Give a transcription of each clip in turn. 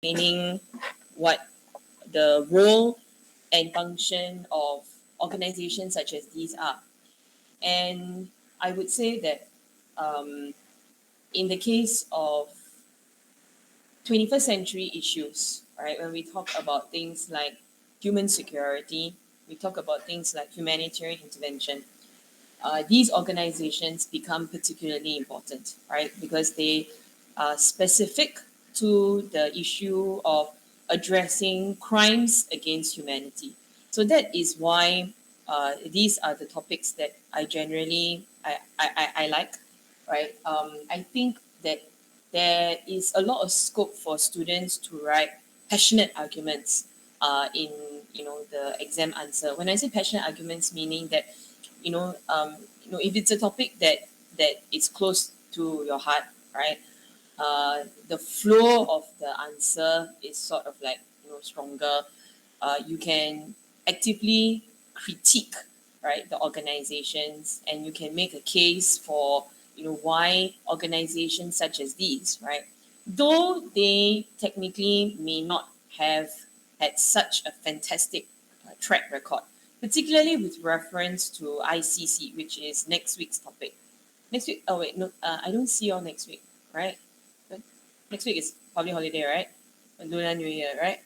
explaining what the role and function of organizations such as these are. And I would say that in the case of 21st century issues, right, when we talk about things like human security, we talk about things like humanitarian intervention, these organizations become particularly important, right, because they are specific to the issue of addressing crimes against humanity. So that is why these are the topics that I generally I like, right? I think that there is a lot of scope for students to write passionate arguments in the exam answer. When I say passionate arguments, meaning that if it's a topic that is close to your heart, right? The flow of the answer is sort of like stronger. You can actively critique, right, the organizations, and you can make a case for why organizations such as these, right, though they technically may not have had such a fantastic track record, particularly with reference to ICC, which is next week's topic. Next week, oh wait, no, I don't see you all next week, right? But next week is public holiday, right? Lunar New Year, right?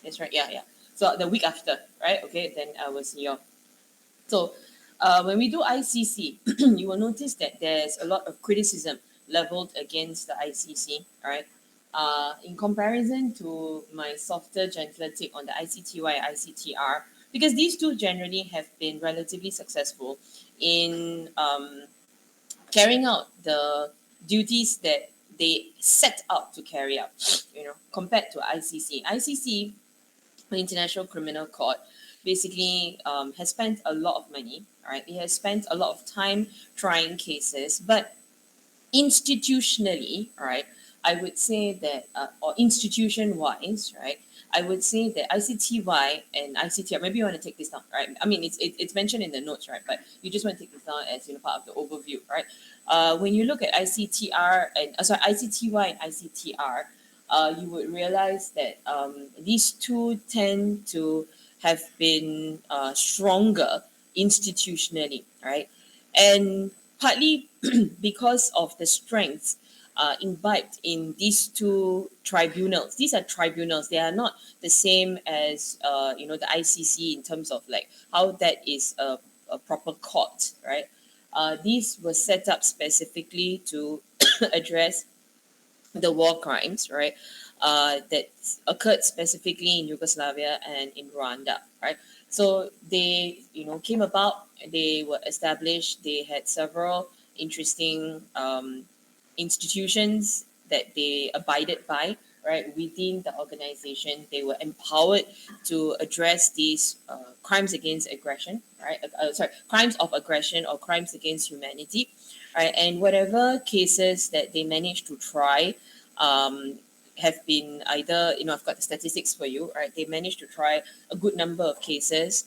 That's right, yeah. So the week after, right? Okay, then I will see you all. So when we do ICC, you will notice that there's a lot of criticism leveled against the ICC, right? In comparison to my softer, gentler take on the ICTY and ICTR, because these two generally have been relatively successful in carrying out the duties that they set out to carry out, compared to ICC. ICC, the International Criminal Court, basically has spent a lot of money, right? It has spent a lot of time trying cases, but institutionally, right, I would say that, or institution-wise, right, I would say that ICTY and ICTR, maybe you want to take this down, right? I mean, it's mentioned in the notes, right? But you just want to take this down as part of the overview, right? When you look at ICTR and ICTY and ICTR, you would realize that these two tend to have been stronger institutionally, right? And partly because of the strengths imbibed in these two tribunals. These are tribunals. They are not the same as the ICC in terms of like how that is a proper court, right? These were set up specifically to address the war crimes, right? That occurred specifically in Yugoslavia and in Rwanda, right? So they, came about. They were established. They had several interesting institutions that they abided by, right? Within the organization, they were empowered to address these crimes against aggression, right? Crimes of aggression or crimes against humanity, right? And whatever cases that they managed to try have been either, I've got the statistics for you, right? They managed to try a good number of cases.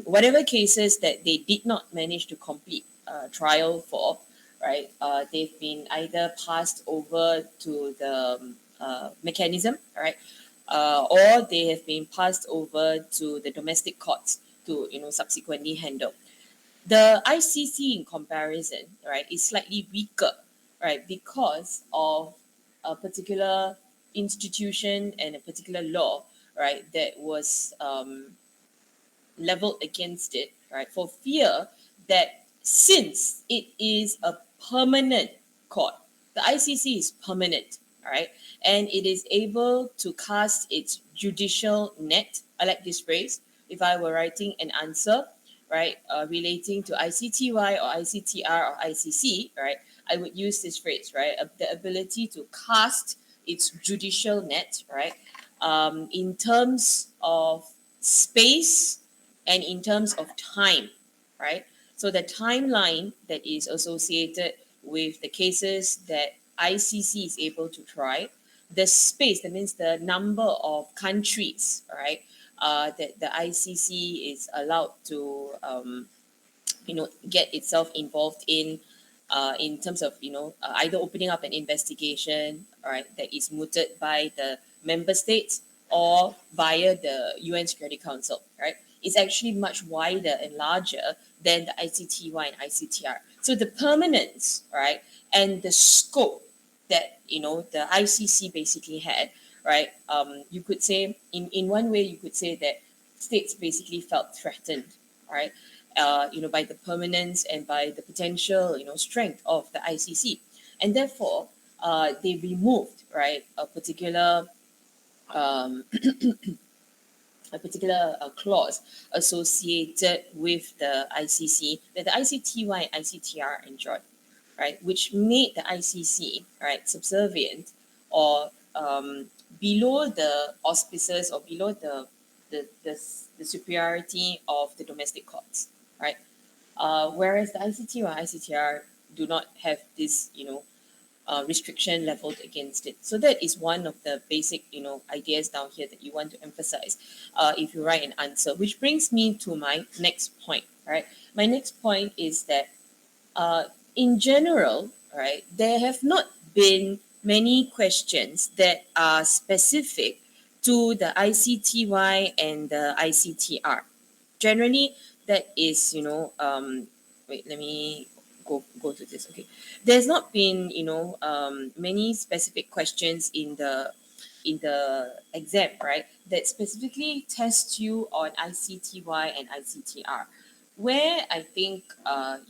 Whatever cases that they did not manage to complete trial for, right? They've been either passed over to the mechanism, right? Or they have been passed over to the domestic courts to, subsequently handle. The ICC, in comparison, right, is slightly weaker, right, because of a particular institution and a particular law, right, that was leveled against it, right, for fear that since it is a permanent court, the ICC is permanent, right, and it is able to cast its judicial net. I like this phrase. If I were writing an answer, right, relating to ICTY or ICTR or ICC, right, I would use this phrase, right, the ability to cast its judicial net, right, in terms of space and in terms of time, right? So the timeline that is associated with the cases that ICC is able to try, the space, that means the number of countries, right, that the ICC is allowed to, get itself involved in, in terms of either opening up an investigation, right, that is mooted by the member states or via the UN Security Council, right, is actually much wider and larger than the ICTY and ICTR. So the permanence, right, and the scope that the ICC basically had, right? You could say in one way you could say that states basically felt threatened, right? By the permanence and by the potential, strength of the ICC, and therefore, they removed, right, um, a particular clause associated with the ICC that the ICTY and ICTR enjoyed, right, which made the ICC, right, subservient or below the auspices or below the superiority of the domestic courts, right? Whereas the ICT or ICTR do not have this, restriction leveled against it. So that is one of the basic, ideas down here that you want to emphasize if you write an answer, which brings me to my next point, right? My next point is that uh, in general, right, there have not been many questions that are specific to the ICTY and the ICTR. Generally, that is, wait, let me go to this. Okay, there's not been, many specific questions in the exam, right, that specifically test you on ICTY and ICTR. Where I think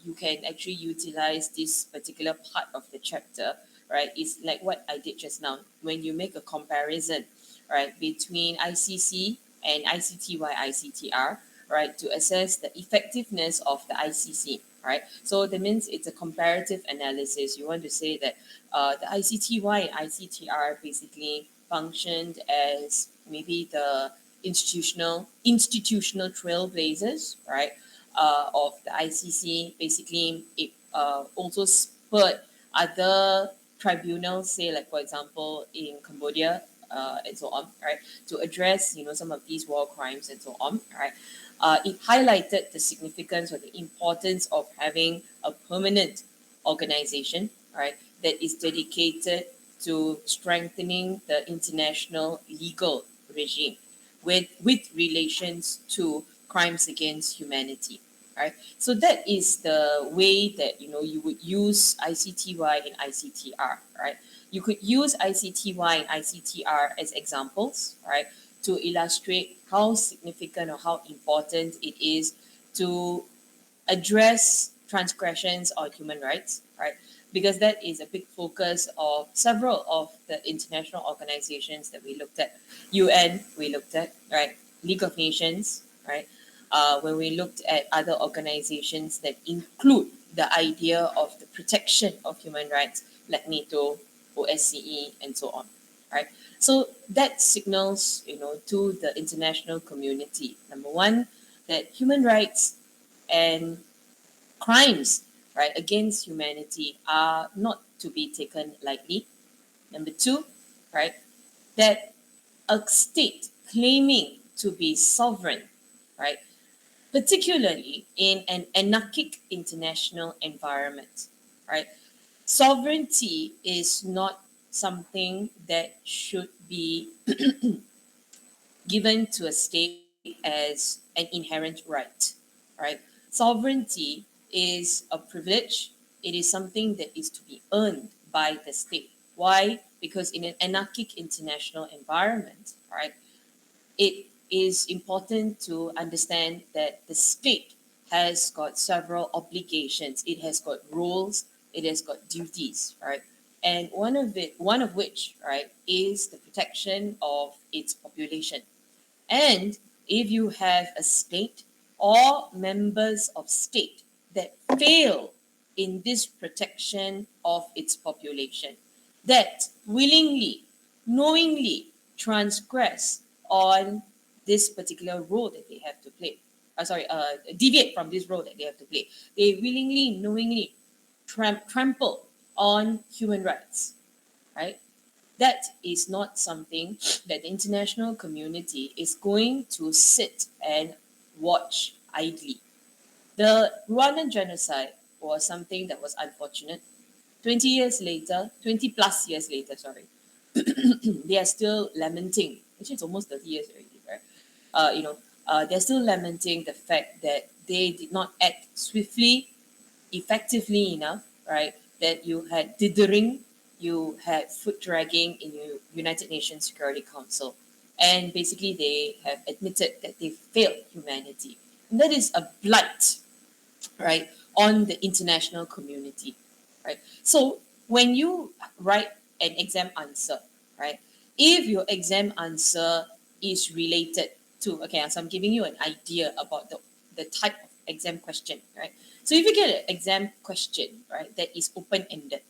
you can actually utilize this particular part of the chapter, right, is like what I did just now. When you make a comparison, right, between ICC and ICTY, ICTR, right, to assess the effectiveness of the ICC, right? So that means it's a comparative analysis. You want to say that the ICTY and ICTR basically functioned as maybe the institutional trailblazers, right, of the ICC. Basically, it also spurred other tribunals, say like for example in Cambodia and so on, right, to address some of these war crimes and so on, right. It highlighted the significance or the importance of having a permanent organization, right, that is dedicated to strengthening the international legal regime with relations to crimes against humanity, right? So that is the way that you would use ICTY and ICTR, right? You could use ICTY and ICTR as examples, right, to illustrate how significant or how important it is to address transgressions on human rights, right? Because that is a big focus of several of the international organizations that we looked at. UN, we looked at, right? League of Nations, right? When we looked at other organizations that include the idea of the protection of human rights, like NATO, OSCE, and so on, right? So that signals, to the international community, number one, that human rights and crimes, right, against humanity are not to be taken lightly. Number two, right, that a state claiming to be sovereign, right, particularly in an anarchic international environment, right, sovereignty is not something that should be given to a state as an inherent right, right? Sovereignty is a privilege. It is something that is to be earned by the state. Why? Because in an anarchic international environment, right, it is important to understand that the state has got several obligations. It has got roles. It has got duties, right? And one of which, right, is the protection of its population. And if you have a state or members of state that fail in this protection of its population, that willingly, knowingly transgress on this particular role that they have to play, deviate from this role that they have to play, they willingly, knowingly trample on human rights, right? That is not something that the international community is going to sit and watch idly. The Rwandan genocide was something that was unfortunate. 20 years later, 20 plus years later, sorry, they are still lamenting. Actually, it's almost 30 years already, right? They're still lamenting the fact that they did not act swiftly, effectively enough, right? That you had dithering, you had foot dragging in your United Nations Security Council. And basically, they have admitted that they failed humanity. And that is a blight, right, on the international community, right? So when you write an exam answer, right, if your exam answer is related to, okay, so I'm giving you an idea about the type of exam question, right? So if you get an exam question, right, that is open-ended,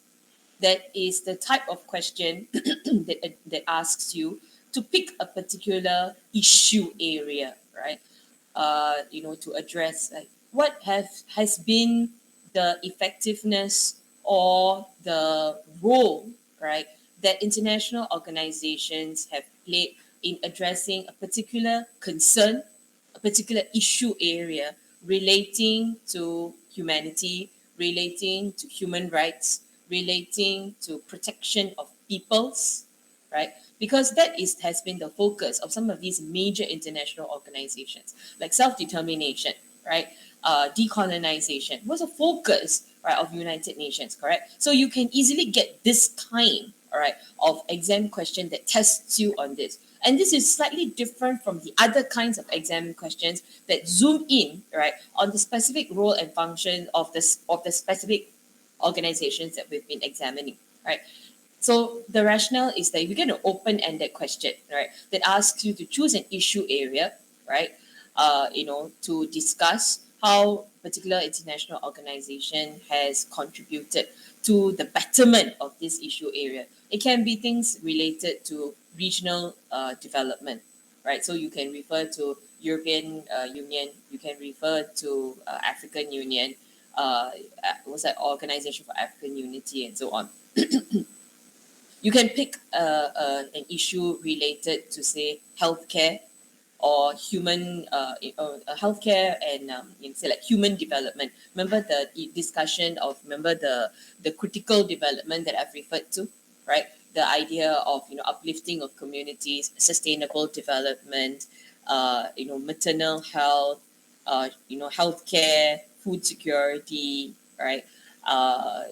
that is the type of question that asks you to pick a particular issue area, right? To address like what has been the effectiveness or the role, right, that international organizations have played in addressing a particular concern, a particular issue area relating to humanity, relating to human rights, relating to protection of peoples, right? Because that has been the focus of some of these major international organizations, like self-determination, right? Decolonization was a focus, right, of United Nations, correct? So you can easily get this kind, all right, of exam question that tests you on this. And this is slightly different from the other kinds of exam questions that zoom in, right, on the specific role and function of the specific organizations that we've been examining, right? So the rationale is that if you get an open-ended question, right, that asks you to choose an issue area, right, to discuss how a particular international organization has contributed to the betterment of this issue area. It can be things related to regional development, right? So you can refer to European Union, you can refer to African Union, what's that, Organization for African Unity, and so on. You can pick an issue related to, say, healthcare or human healthcare and say like human development. Remember the discussion of the critical development that I've referred to, right? The idea of uplifting of communities, sustainable development, maternal health, healthcare, food security, right?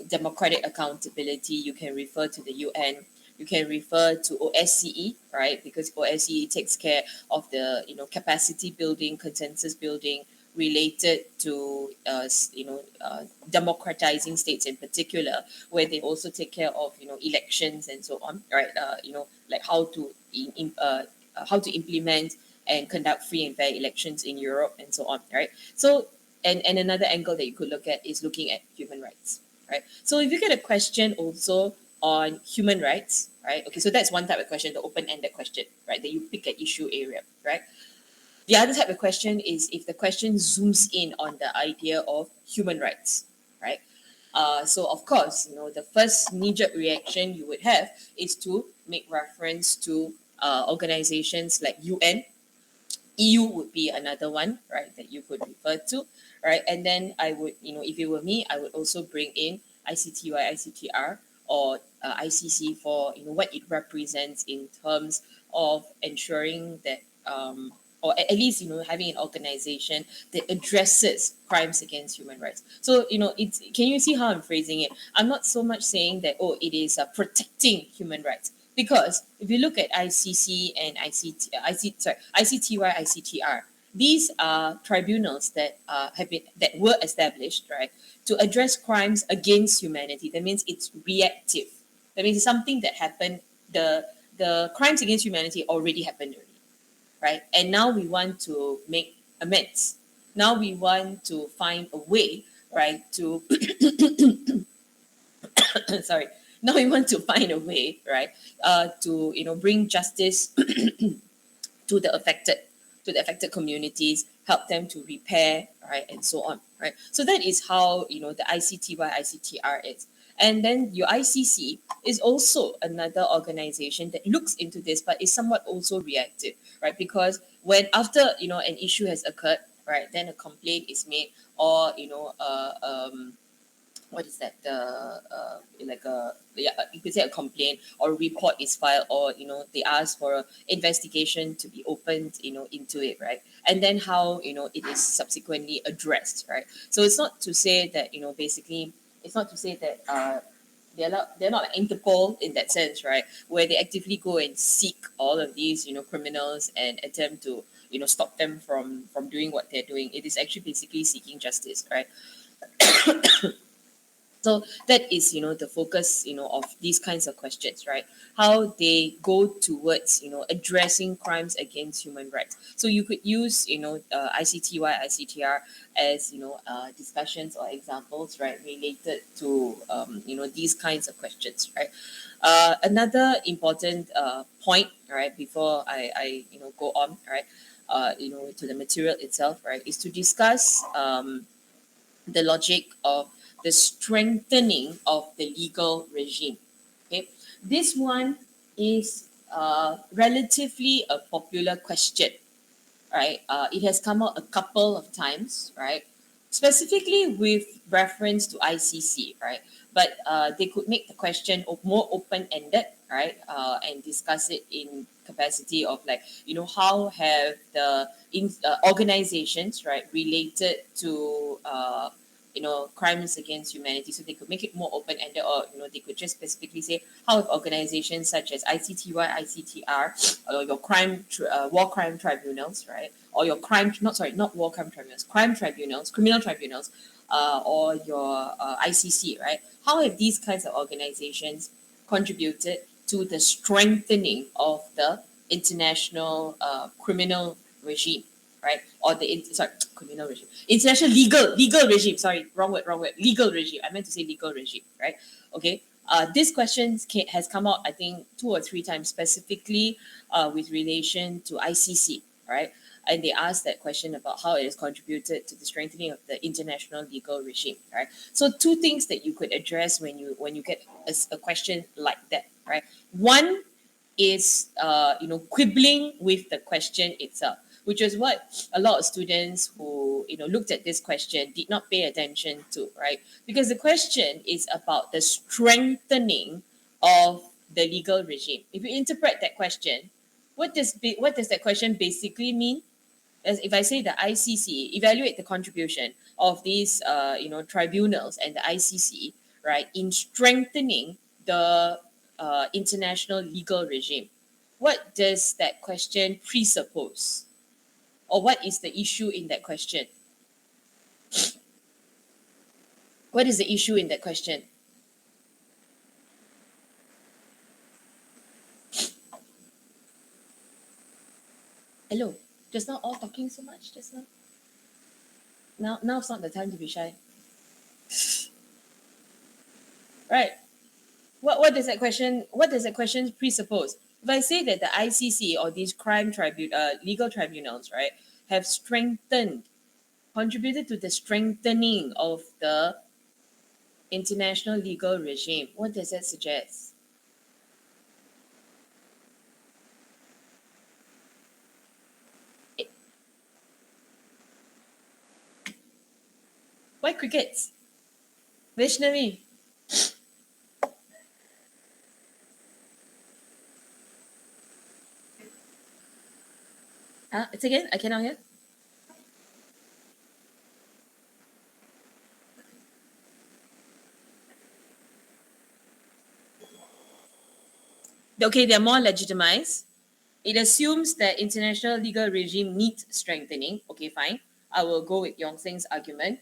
Democratic accountability. You can refer to the UN. You can refer to OSCE, right? Because OSCE takes care of the capacity building, consensus building related to democratizing states in particular, where they also take care of elections and so on, right? Like how to implement and conduct free and fair elections in Europe and so on, right? So and another angle that you could look at is looking at human rights, right? So if you get a question also on human rights, right? Okay, so that's one type of question, the open-ended question, right? That you pick an issue area, right? The other type of question is if the question zooms in on the idea of human rights, right? So of course, the first knee-jerk reaction you would have is to make reference to organizations like UN. EU would be another one, right, that you could refer to, right? And then I would, if it were me, I would also bring in ICTY, ICTR, or ICC for what it represents in terms of ensuring that, or at least having an organization that addresses crimes against human rights. So it's can you see how I'm phrasing it? I'm not so much saying that it is protecting human rights. Because if you look at ICC and ICTY, ICTR, these are tribunals that were established, right, to address crimes against humanity. That means it's reactive. That means it's something that happened. The crimes against humanity already happened already, right? And now we want to make amends. Now we want to find a way, right, to sorry. Now we want to find a way, right, to bring justice to the affected communities, help them to repair, right, and so on, right. So that is how the ICTY, ICTR is. And then your ICC is also another organization that looks into this, but is somewhat also reactive, right? Because when after an issue has occurred, right, then a complaint is made, or what is that, the like a, yeah, you could say a complaint or a report is filed, or they ask for a investigation to be opened into it, right? And then how it is subsequently addressed, right? So it's not to say that basically, it's not to say that they're not like Interpol in that sense, right? Where they actively go and seek all of these criminals and attempt to stop them from doing what they're doing. It is actually basically seeking justice, right? So that is the focus of these kinds of questions, right? How they go towards addressing crimes against human rights. So you could use ICTY, ICTR as discussions or examples, right, related to these kinds of questions, right? Another important point, right, before I go on, right, to the material itself, right, is to discuss the logic of the strengthening of the legal regime. Okay, this one is relatively a popular question, right? It has come out a couple of times, right? Specifically with reference to ICC, right? But they could make the question more open-ended, right? And discuss it in capacity of like, how have the organizations, right, related to crimes against humanity. So they could make it more open-ended, or they could just specifically say how have organizations such as ICTY, ICTR, or your war crime tribunals, right? Or your not war crime tribunals, crime tribunals, criminal tribunals, or your ICC, right? How have these kinds of organizations contributed to the strengthening of the international criminal regime, right? Or criminal regime, international legal regime. Sorry, wrong word. Legal regime. I meant to say legal regime, right? Okay. This question has come out, I think, 2 or 3 times, specifically with relation to ICC, right? And they asked that question about how it has contributed to the strengthening of the international legal regime, right? So two things that you could address when you get a question like that, right? One is quibbling with the question itself, which is what a lot of students who looked at this question did not pay attention to, right? Because the question is about the strengthening of the legal regime. If you interpret that question, what does that question basically mean? As if I say the ICC evaluate the contribution of these tribunals and the ICC, right, in strengthening the international legal regime, what does that question presuppose, or what is the issue in that question? What is the issue in that question? Hello, just now all talking so much just now. Now it's not the time to be shy, right? What does that question presuppose? If I say that the ICC or these legal tribunals, right, have contributed to the strengthening of the international legal regime, what does that suggest? Why crickets? Vaishnavi. It's again, I cannot hear. Okay, they're more legitimized. It assumes that international legal regime needs strengthening. Okay, fine. I will go with Yong Seng's argument.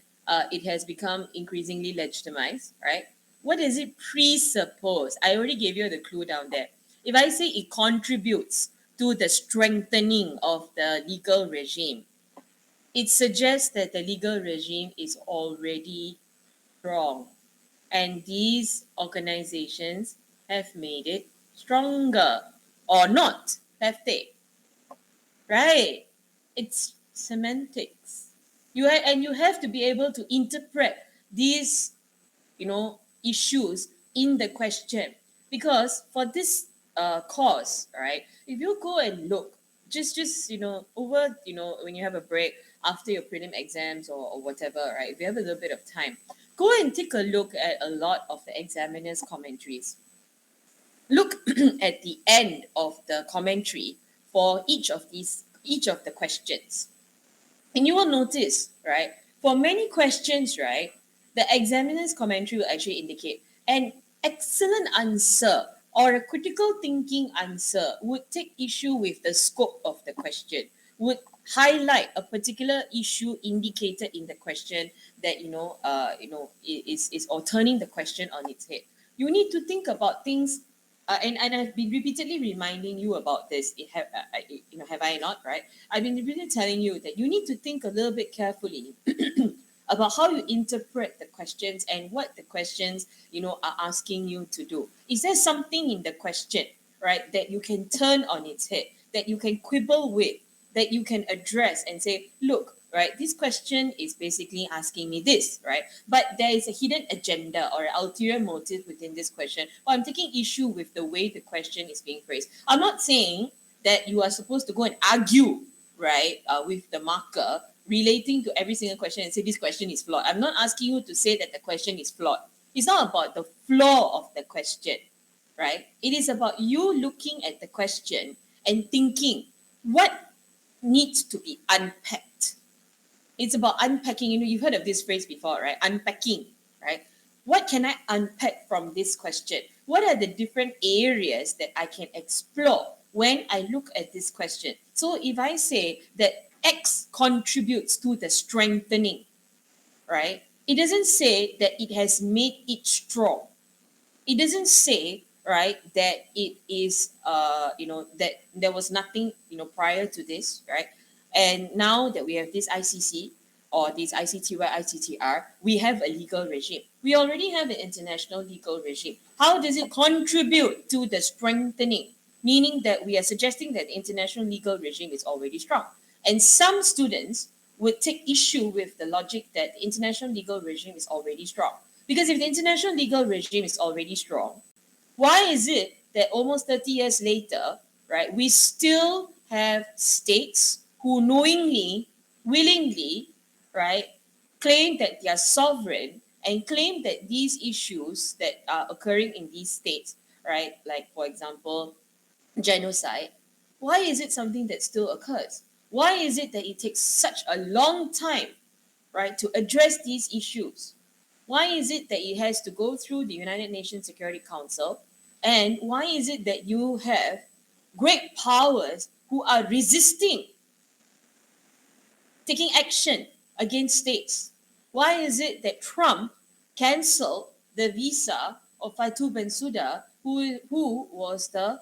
It has become increasingly legitimized, right? What does it presuppose? I already gave you the clue down there. If I say it contributes to the strengthening of the legal regime, it suggests that the legal regime is already strong, and these organizations have made it stronger, or not, have they? Right? It's semantics. You have to be able to interpret these issues in the question, because for this course, right, if you go and look, just over when you have a break after your prelim exams, or whatever, right, if you have a little bit of time, go and take a look at a lot of the examiner's commentaries. Look at the end of the commentary for each of the questions. And you will notice, right, for many questions, right, the examiner's commentary will actually indicate an excellent answer or a critical thinking answer would take issue with the scope of the question, would highlight a particular issue indicated in the question that is or turning the question on its head. You need to think about things, and I've been repeatedly reminding you about this. Have I not, right? I've been repeatedly telling you that you need to think a little bit carefully about how you interpret the questions and what the questions, are asking you to do. Is there something in the question, right, that you can turn on its head, that you can quibble with, that you can address and say, look, right, this question is basically asking me this, right? But there is a hidden agenda or an ulterior motive within this question, or I'm taking issue with the way the question is being phrased. I'm not saying that you are supposed to go and argue, right, with the marker relating to every single question and say this question is flawed. I'm not asking you to say that the question is flawed. It's not about the flaw of the question, right? It is about you looking at the question and thinking what needs to be unpacked. It's about unpacking. You've heard of this phrase before, right? Unpacking, right? What can I unpack from this question? What are the different areas that I can explore when I look at this question? So if I say that X contributes to the strengthening, right? It doesn't say that it has made it strong. It doesn't say, right, that it is, that there was nothing, prior to this, right? And now that we have this ICC or this ICTY, ICTR, we have a legal regime. We already have an international legal regime. How does it contribute to the strengthening? Meaning that we are suggesting that the international legal regime is already strong. And some students would take issue with the logic that the international legal regime is already strong. Because if the international legal regime is already strong, why is it that almost 30 years later, right, we still have states who knowingly, willingly, right, claim that they are sovereign and claim that these issues that are occurring in these states, right, like for example, genocide, why is it something that still occurs? Why is it that it takes such a long time, right, to address these issues? Why is it that it has to go through the United Nations Security Council? And why is it that you have great powers who are resisting taking action against states? Why is it that Trump cancelled the visa of Fatou Bensouda, who was the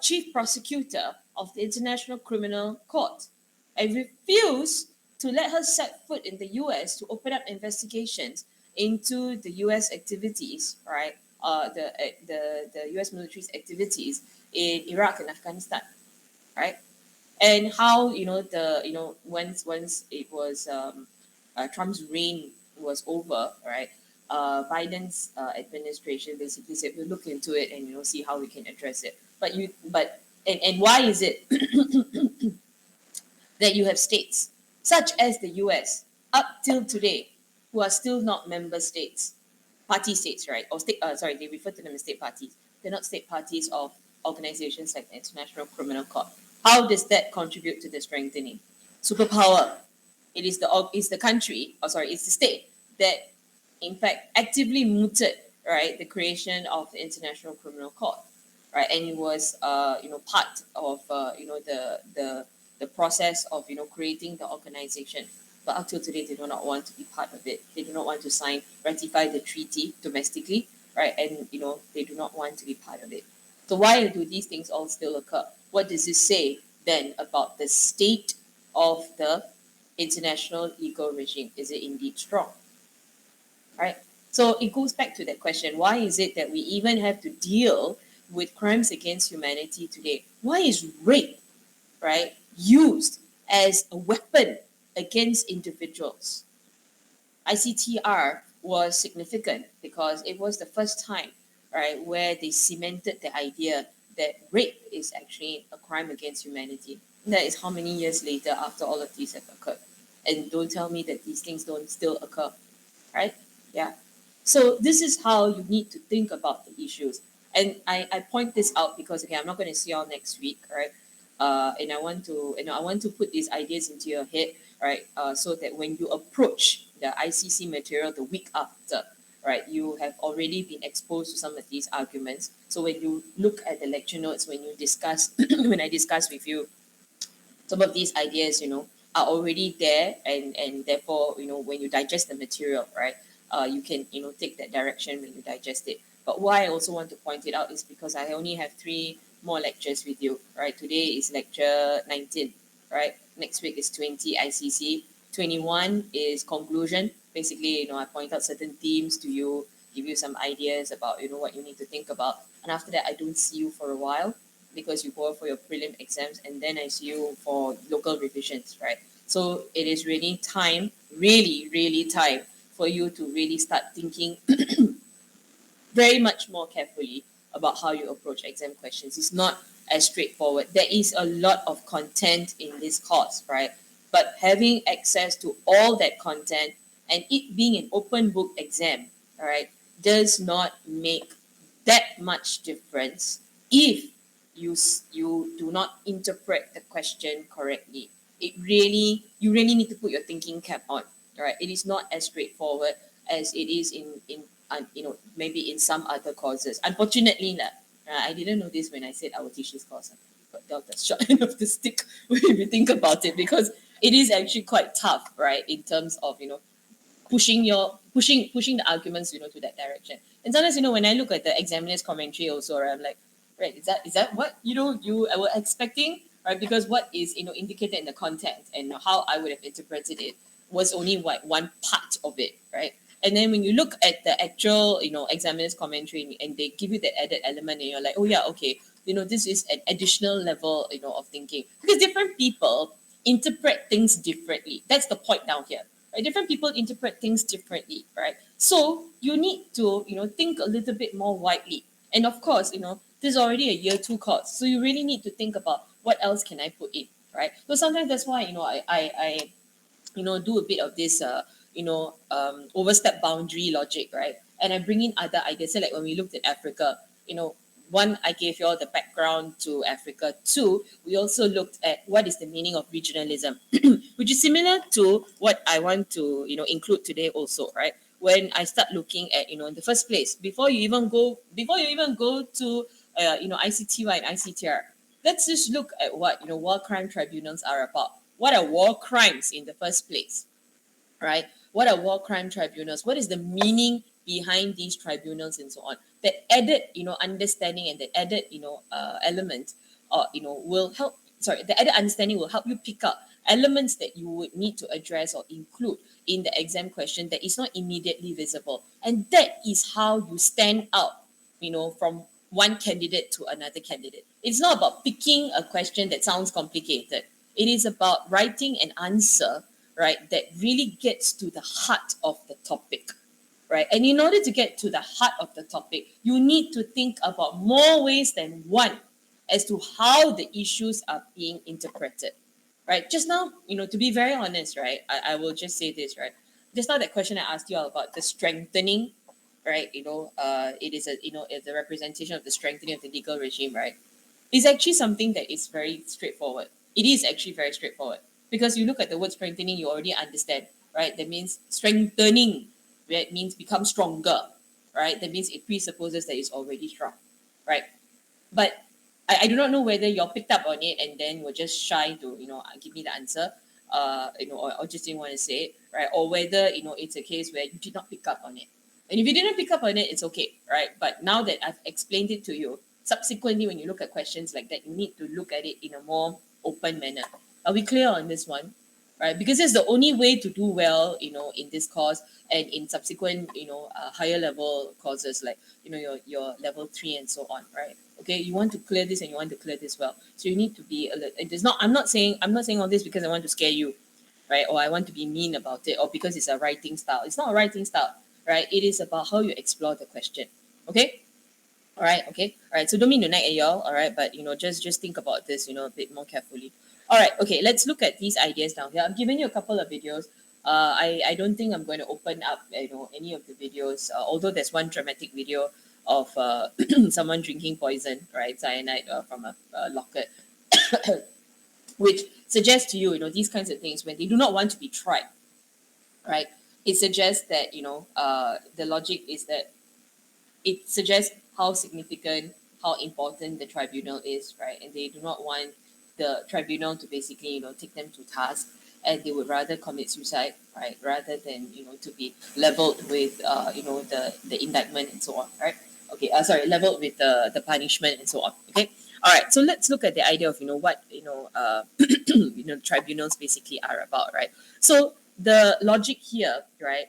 chief prosecutor of the International Criminal Court, and refused to let her set foot in the US to open up investigations into the US activities, right? The US military's activities in Iraq and Afghanistan, right? And how once it was Trump's reign was over, right? Biden's administration basically said we'll look into it and see how we can address it. And why is it that you have states such as the US up till today who are still not member states, party states, right? Or state, they refer to them as state parties. They're not state parties of organizations like the International Criminal Court. How does that contribute to the strengthening? Superpower. It's the country, it's the state that in fact actively mooted, right, the creation of the International Criminal Court, right? And it was part of the process of creating the organization. But up till today, they do not want to be part of it. They do not want to ratify the treaty domestically, right? And they do not want to be part of it. So why do these things all still occur? What does this say then about the state of the international legal regime? Is it indeed strong? Right? So it goes back to that question. Why is it that we even have to deal with crimes against humanity today? Why is rape, right, used as a weapon against individuals? ICTR was significant because it was the first time, right, where they cemented the idea that rape is actually a crime against humanity. And that is how many years later after all of these have occurred. And don't tell me that these things don't still occur, right? Yeah. So this is how you need to think about the issues. And I point this out because again, I'm not going to see y'all next week, right? And I want to, I want to put these ideas into your head, right? So that when you approach the ICC material the week after, right, you have already been exposed to some of these arguments. So when you look at the lecture notes, when you discuss, when I discuss with you some of these ideas, are already there, and therefore, when you digest the material, right, you can, take that direction when you digest it. But why I also want to point it out is because I only have 3 more lectures with you, right? Today is lecture 19, right? Next week is 20 ICC. 21 is conclusion. Basically, I point out certain themes to you, give you some ideas about, what you need to think about. And after that, I don't see you for a while because you go for your prelim exams, and then I see you for local revisions, right? So it is really time, really, really time for you to really start thinking very much more carefully about how you approach exam questions. It's not as straightforward. There is a lot of content in this course, right? But having access to all that content and it being an open book exam, all right, does not make that much difference if you do not interpret the question correctly. You really need to put your thinking cap on. All right, it is not as straightforward as it is in maybe in some other courses. Unfortunately, I didn't know this when I said I will teach this course. But dealt the short end of the stick when we think about it, because it is actually quite tough, right? In terms of pushing the arguments, to that direction. And sometimes, when I look at the examiner's commentary also, right, I'm like, right, is that what you were expecting, right? Because what is indicated in the content and how I would have interpreted it was only one part of it, right? And then when you look at the actual, examiner's commentary and they give you that added element, and you're like, oh yeah, okay, this is an additional level, of thinking, because different people interpret things differently. That's the point down here. Right? Different people interpret things differently, right? So you need to, think a little bit more widely. And of course, this is already a year 2 course, so you really need to think about what else can I put in, right? So sometimes that's why, I do a bit of this, overstep boundary logic, right? And I bring in other ideas. So like when we looked at Africa, one, I gave you all the background to Africa. 2, we also looked at what is the meaning of regionalism, which is similar to what I want to, include today also, right? When I start looking at, in the first place, before you even go to, ICTY and ICTR, let's just look at what, war crime tribunals are about. What are war crimes in the first place, right? What are war crime tribunals? What is the meaning behind these tribunals and so on? That added, understanding and the added, element, will help. Sorry, the added understanding will help you pick up elements that you would need to address or include in the exam question that is not immediately visible, and that is how you stand out, from one candidate to another candidate. It's not about picking a question that sounds complicated. It is about writing an answer, right, that really gets to the heart of the topic, right? And in order to get to the heart of the topic, you need to think about more ways than one as to how the issues are being interpreted, right? Just now, to be very honest, right, I will just say this, right? Just now, that question I asked you about the strengthening, right? It is it's a representation of the strengthening of the legal regime, right? Is actually something that is very straightforward. It is actually very straightforward because you look at the word strengthening, you already understand, right? That means strengthening, right? Means become stronger, right? That means it presupposes that it's already strong, right? But I do not know whether you're picked up on it and then were just shy to, give me the answer, or just didn't want to say it, right? Or whether, it's a case where you did not pick up on it. And if you didn't pick up on it, it's okay, right? But now that I've explained it to you, subsequently, when you look at questions like that, you need to look at it in a more open manner. Are we clear on this one? Right? Because it's the only way to do well, in this course and in subsequent, higher level courses like, your level 3 and so on, right? Okay, you want to clear this and you want to clear this well. So you need to be alert. It is not, I'm not saying all this because I want to scare you, right? Or I want to be mean about it, or because it's a writing style. It's not a writing style, right? It is about how you explore the question. Okay? All right, okay. All right, so don't mean to nag at y'all, all right, but just think about this, a bit more carefully. All right, okay, let's look at these ideas down here. I've given you a couple of videos. I don't think I'm going to open up any of the videos. Although there's one dramatic video of someone drinking poison, right, cyanide from a locket, which suggests to you, these kinds of things when they do not want to be tried, right? It suggests that the logic is that it suggests how significant, how important the tribunal is, right? And they do not want the tribunal to basically, take them to task, and they would rather commit suicide, right, rather than to be leveled with the indictment and so on, right? Okay, leveled with the punishment and so on. Okay, all right. So let's look at the idea of what tribunals basically are about, right? So the logic here, right?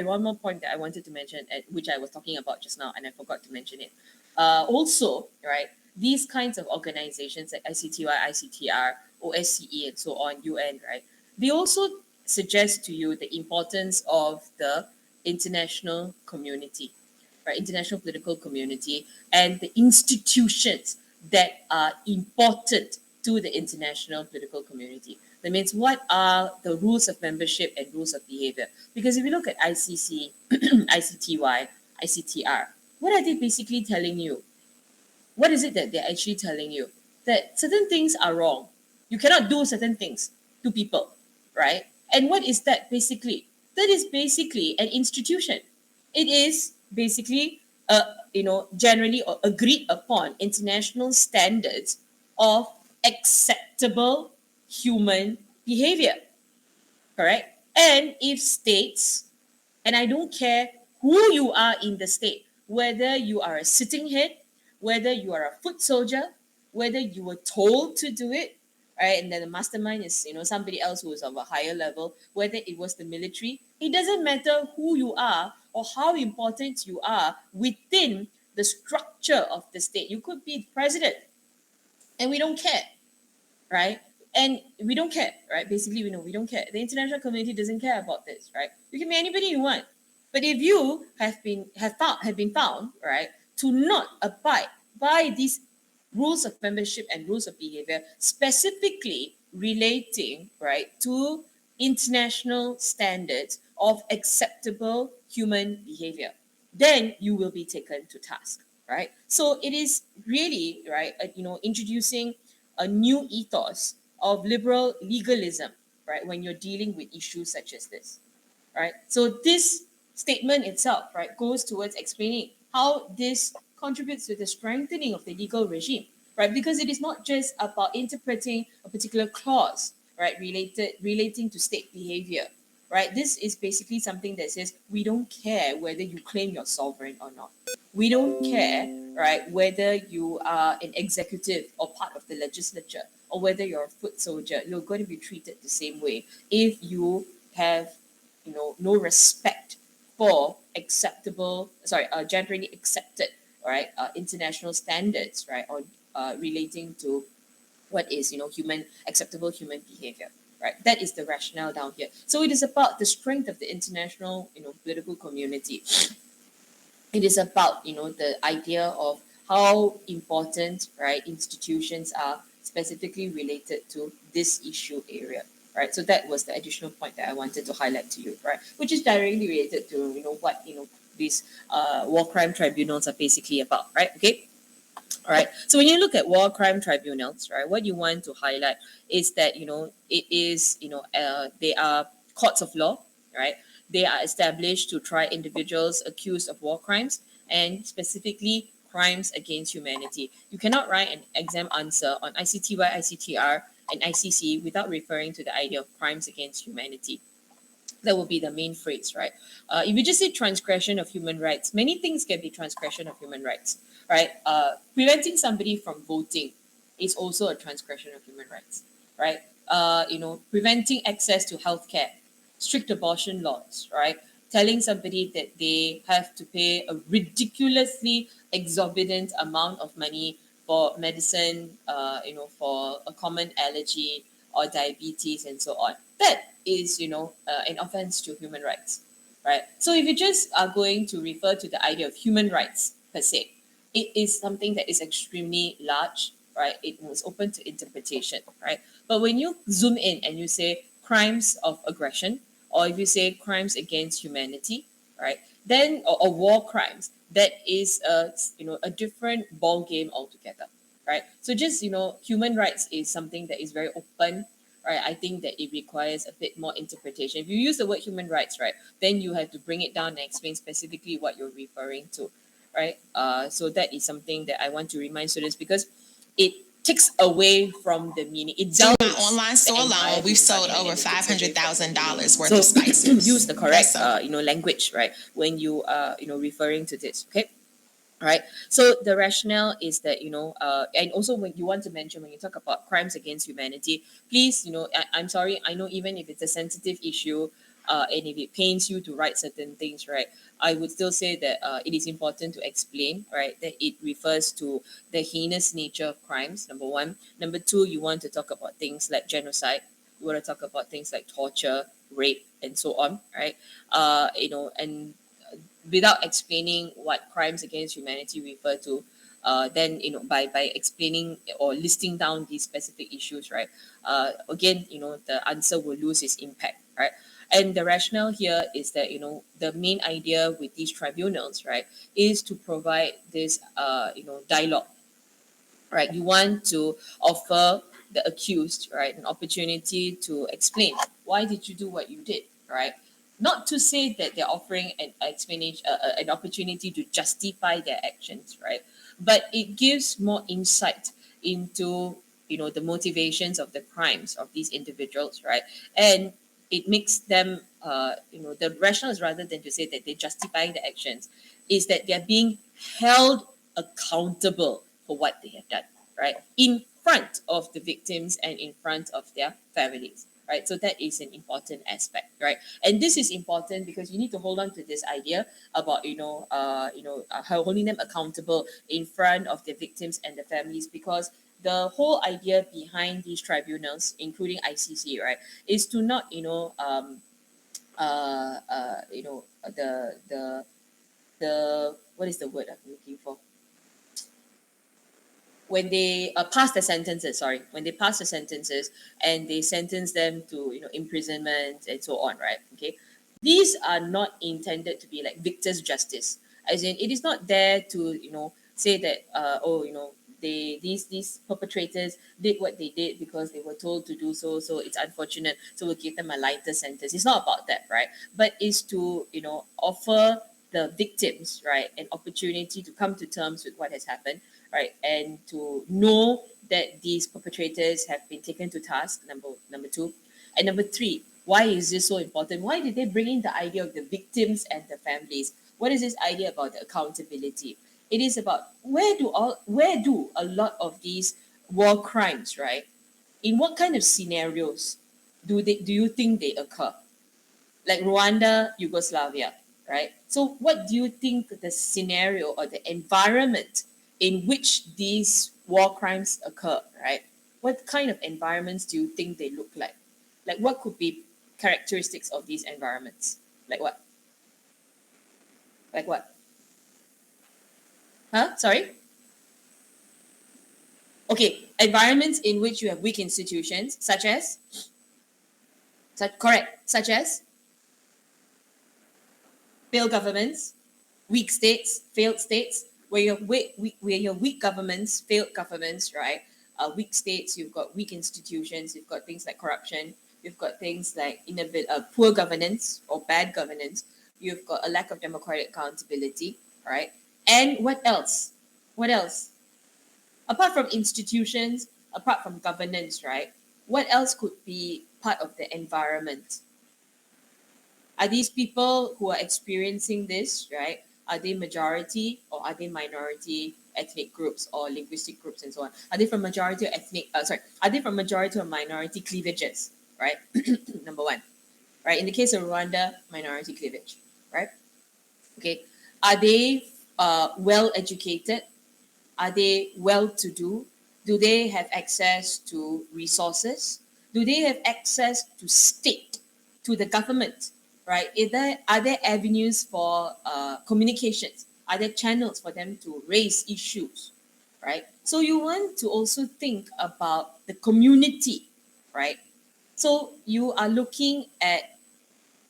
One more point that I wanted to mention, which I was talking about just now, and I forgot to mention it. Also, right, these kinds of organizations like ICTY, ICTR, OSCE, and so on, UN, right, they also suggest to you the importance of the international community, right, international political community, and the institutions that are important to the international political community. That means what are the rules of membership and rules of behavior? Because if you look at ICC, ICTY, ICTR, what are they basically telling you? What is it that they're actually telling you? That certain things are wrong. You cannot do certain things to people, right? And what is that basically? That is basically an institution. It is basically, generally agreed upon international standards of acceptable human behavior, correct? And if states, and I don't care who you are in the state, whether you are a sitting head, whether you are a foot soldier, whether you were told to do it, right? And then the mastermind is, somebody else who is of a higher level, whether it was the military, it doesn't matter who you are or how important you are within the structure of the state. You could be the president, and we don't care, right? And we don't care, right? Basically, we don't care. The international community doesn't care about this, right? You can be anybody you want, but if you have been found, right, to not abide by these rules of membership and rules of behavior, specifically relating, right, to international standards of acceptable human behavior, then you will be taken to task, right? So it is really, right, introducing a new ethos of liberal legalism, right, when you're dealing with issues such as this, right? So this statement itself, right, goes towards explaining how this contributes to the strengthening of the legal regime, right? Because it is not just about interpreting a particular clause, right, relating to state behavior, right? This is basically something that says we don't care whether you claim you're sovereign or not. We don't care, right, whether you are an executive or part of the legislature, or whether you're a foot soldier. You're going to be treated the same way if you have, no respect for generally accepted, right, international standards, right, on relating to what is, acceptable human behavior. Right, that is the rationale down here. So it is about the strength of the international, political community. It is about, the idea of how important, right, institutions are specifically related to this issue area, right? So that was the additional point that I wanted to highlight to you, right? Which is directly related to, what, these war crime tribunals are basically about, right? Okay. All right. So when you look at war crime tribunals, right, what you want to highlight is that, it is, they are courts of law, right? They are established to try individuals accused of war crimes and specifically crimes against humanity. You cannot write an exam answer on ICTY, ICTR, and ICC without referring to the idea of crimes against humanity. That will be the main phrase, right? If you just say transgression of human rights, many things can be transgression of human rights, right? Preventing somebody from voting is also a transgression of human rights, right? Preventing access to healthcare, strict abortion laws, right? Telling somebody that they have to pay a ridiculously exorbitant amount of money for medicine, for a common allergy or diabetes and so on. That is, an offense to human rights, right? So if you just are going to refer to the idea of human rights per se, it is something that is extremely large, right? It was open to interpretation, right? But when you zoom in and you say crimes of aggression or if you say crimes against humanity, right, then or war crimes, that is a different ball game altogether, right? So just human rights is something that is very open, right? I think that it requires a bit more interpretation. If you use the word human rights, right, then you have to bring it down and explain specifically what you're referring to, right? So that is something that I want to remind students, because it takes away from the meaning. It Through my dulls online the store entire alone, we've meaning, sold right? over And it takes away from the meaning. $500,000 worth So of spices. use the correct So language, right, when you are referring to this. Okay. Right. So the rationale is that, and also when you want to mention, when you talk about crimes against humanity, please, I'm sorry, I know even if it's a sensitive issue, and if it pains you to write certain things, right, I would still say that it is important to explain, right, that it refers to the heinous nature of crimes, number one. Number two, you want to talk about things like genocide. You want to talk about things like torture, rape, and so on, right? And without explaining what crimes against humanity refer to, then by explaining or listing down these specific issues, right, again, the answer will lose its impact, right? And the rationale here is that the main idea with these tribunals, right, is to provide this dialogue, right? You want to offer the accused, right, an opportunity to explain why did you do what you did, right? Not to say that they're offering an explanation, an opportunity to justify their actions, right? But it gives more insight into the motivations of the crimes of these individuals, right? And it makes them, the rationale is, rather than to say that they're justifying the actions, is that they're being held accountable for what they have done, right? In front of the victims and in front of their families, right? So that is an important aspect, right? And this is important because you need to hold on to this idea about holding them accountable in front of the victims and the families, because the whole idea behind these tribunals, including ICC, right, is to not the what is the word I'm looking for, when they pass the sentences, sorry, when they pass the sentences and they sentence them to imprisonment and so on, right? Okay, these are not intended to be like victor's justice, as in it is not there to say that these perpetrators did what they did because they were told to do so, so it's unfortunate, so we'll give them a lighter sentence. It's not about that, right? But is to offer the victims, right, an opportunity to come to terms with what has happened, right, and to know that these perpetrators have been taken to task. Number two, and number three, why is this so important? Why did they bring in the idea of the victims and the families? What is this idea about the accountability? It is about where do a lot of these war crimes, right? In what kind of scenarios do you think they occur? Like Rwanda, Yugoslavia, right? So, what do you think the scenario or the environment in which these war crimes occur, right? What kind of environments do you think they look like? Like, what could be characteristics of these environments? Like what? Like what? Huh? Sorry? Okay, environments in which you have weak institutions, such as failed governments, weak states, failed states, where your weak governments, failed governments, right? Weak states, you've got weak institutions, you've got things like corruption, you've got things like poor governance or bad governance, you've got a lack of democratic accountability, right? And what else? What else? Apart from institutions, apart from governance, right? What else could be part of the environment? Are these people who are experiencing this, right? Are they majority or are they minority ethnic groups or linguistic groups and so on? Are they from majority or are they from majority or minority cleavages, right? Number one, right? In the case of Rwanda, minority cleavage, right? Okay. Are they well educated? Are they well to do? Do they have access to resources? Do they have access to state, to the government? Right? Are there avenues for communications? Are there channels for them to raise issues? Right? So you want to also think about the community, right? So you are looking at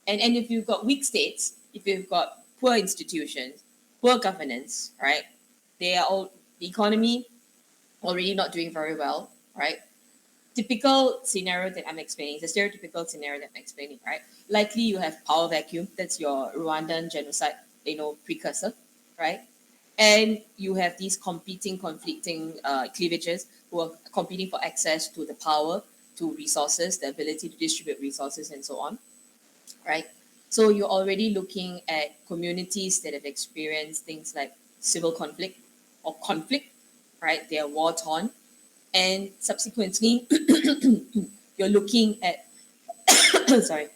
And if you've got weak states, if you've got poor institutions, poor governance, right? They are all the economy already not doing very well, right? Typical scenario that I'm explaining, the stereotypical scenario that I'm explaining, right? Likely you have power vacuum, that's your Rwandan genocide, precursor, right? And you have these conflicting cleavages who are competing for access to the power, to resources, the ability to distribute resources, and so on, right? So you're already looking at communities that have experienced things like civil conflict or conflict, right? They are war torn, and subsequently, you're looking at sorry,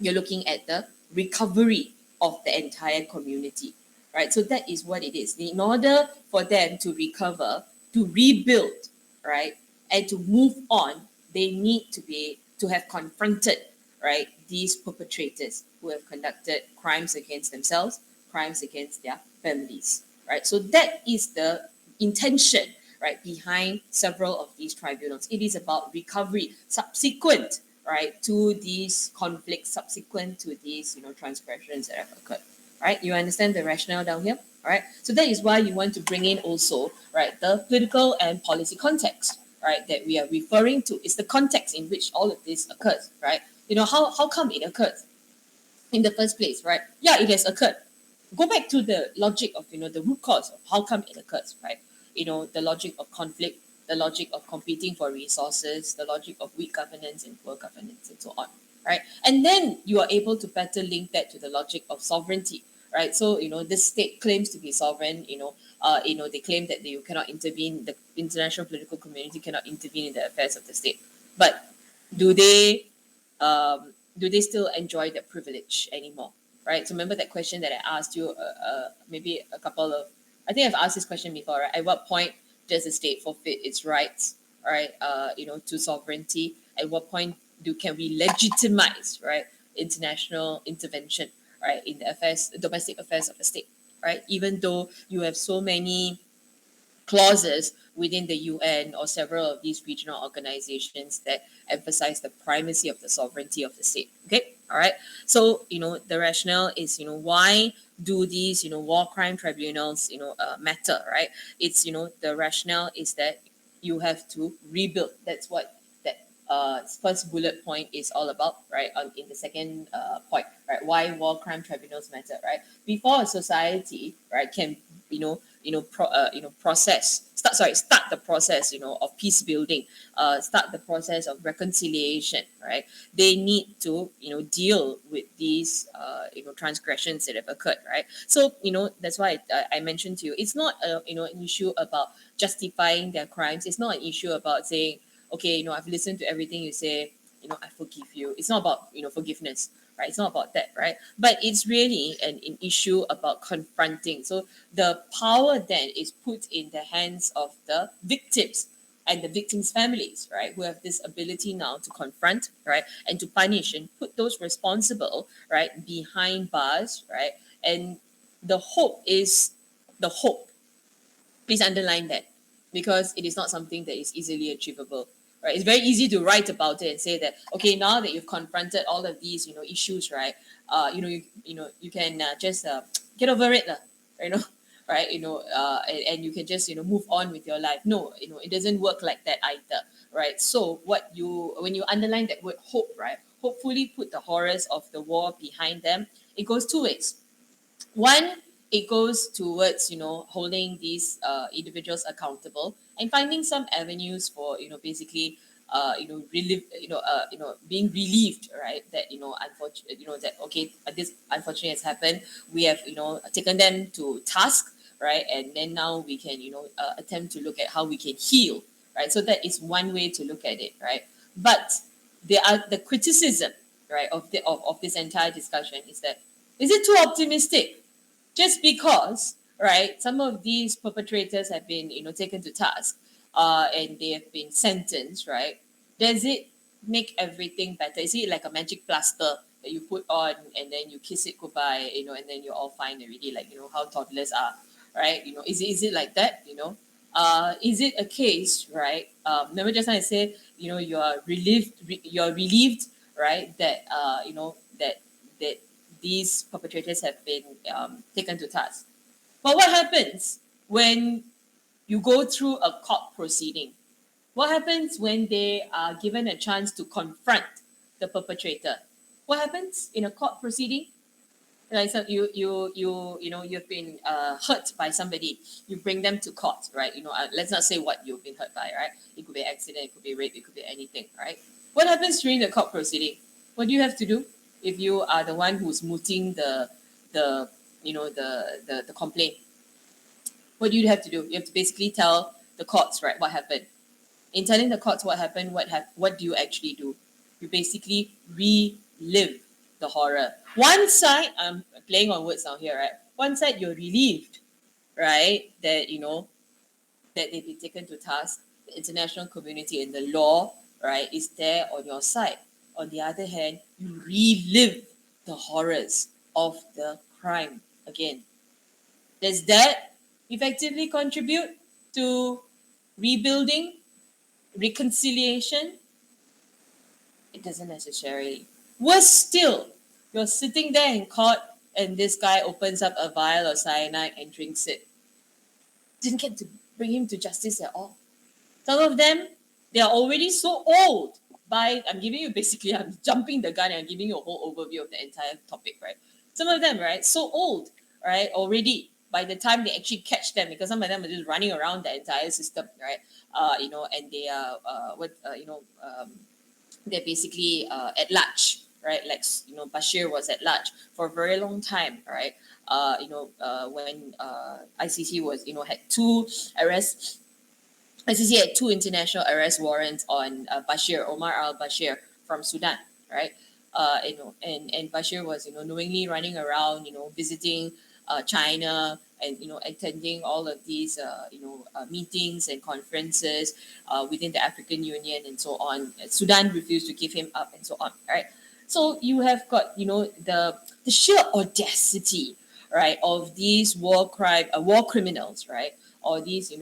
you're looking at the recovery of the entire community, right? So that is what it is. In order for them to recover, to rebuild, right, and to move on, they need to have confronted, right, these perpetrators who have conducted crimes against themselves, crimes against their families, right? So that is the intention, right, behind several of these tribunals. It is about recovery subsequent, right, to these conflicts, subsequent to these, transgressions that have occurred. Right? You understand the rationale down here? All right. So that is why you want to bring in also, right, the political and policy context, right, that we are referring to. Is the context in which all of this occurs, right? How come it occurs in the first place, right? Yeah, it has occurred. Go back to the logic of, the root cause of how come it occurs, right? The logic of conflict, the logic of competing for resources, the logic of weak governance and poor governance, and so on, right? And then you are able to better link that to the logic of sovereignty, right? So, this state claims to be sovereign, they claim that you cannot intervene, the international political community cannot intervene in the affairs of the state. But do they do they still enjoy that privilege anymore, right? So remember that question that I asked you, maybe a couple of, I think I've asked this question before, right? At what point does the state forfeit its rights, right? To sovereignty? At what point can we legitimize, right, international intervention, right, in the domestic affairs of the state, right? Even though you have so many clauses within the UN or several of these regional organizations that emphasize the primacy of the sovereignty of the state. Okay, all right. So the rationale is why do these war crime tribunals matter, right? It's the rationale is that you have to rebuild. That's what that first bullet point is all about, right? In the second point, right? Why war crime tribunals matter, right? Before a society, right, can start the process of peace building, start the process of reconciliation, right? They need to deal with these transgressions that have occurred, right? So that's why I mentioned to you, it's not an issue about justifying their crimes. It's not an issue about saying, okay, I've listened to everything you say, I forgive you. It's not about forgiveness, right? It's not about that, right? But it's really an issue about confronting. So the power then is put in the hands of the victims and the victims' families, right, who have this ability now to confront, right, and to punish and put those responsible, right, behind bars, right. And the hope is the hope. Please underline that, because it is not something that is easily achievable. Right? It's very easy to write about it and say that, okay, now that you've confronted all of these issues, right, you can just get over it, right, and you can just move on with your life. No, it doesn't work like that either, right? So when you underline that word hope, right, hopefully put the horrors of the war behind them. It goes two ways. One, it goes towards holding these individuals accountable and finding some avenues for basically being relieved, right, that unfortunately that okay, this unfortunately has happened. We have taken them to task, right, and then now we can attempt to look at how we can heal, right. So that is one way to look at it, right. But the criticism, right, of this entire discussion is that, is it too optimistic? Just because, right, some of these perpetrators have been taken to task, and they have been sentenced, right, does it make everything better? Is it like a magic plaster that you put on and then you kiss it goodbye, and then you're all fine already, like how toddlers are, right? Is it like that? Is it a case, right? Remember just now I said, you're relieved, right, that that that these perpetrators have been taken to task. But what happens when you go through a court proceeding? What happens when they are given a chance to confront the perpetrator? What happens in a court proceeding? Like, so you've been hurt by somebody. You bring them to court, right? Let's not say what you've been hurt by, right? It could be an accident, it could be rape, it could be anything, right? What happens during the court proceeding? What do you have to do if you are the one who's mooting the the complaint? What do you have to do? You have to basically tell the courts, right, what happened. In telling the courts what happened, what do you actually do? You basically relive the horror. One side, I'm playing on words now here, right? One side, you're relieved, right, that that they've been taken to task. The international community and the law, right, is there on your side. On the other hand, you relive the horrors of the crime again. Does that effectively contribute to rebuilding, reconciliation? It doesn't necessarily. Worse still, you're sitting there in court and this guy opens up a vial of cyanide and drinks it. Didn't get to bring him to justice at all. Some of them, they are already so old. I'm jumping the gun and I'm giving you a whole overview of the entire topic, right? Some of them, right, so old, right, already by the time they actually catch them, because some of them are just running around the entire system, right? And they are they're basically at large, right? Like Bashir was at large for a very long time, right? When ICC was had two arrests. ICC had two international arrest warrants on Bashir, Omar al-Bashir from Sudan, right? And Bashir was knowingly running around, visiting China and attending all of these meetings and conferences within the African Union and so on. Sudan refused to give him up and so on, right? So you have got the sheer audacity, right, of these war criminals, right, or these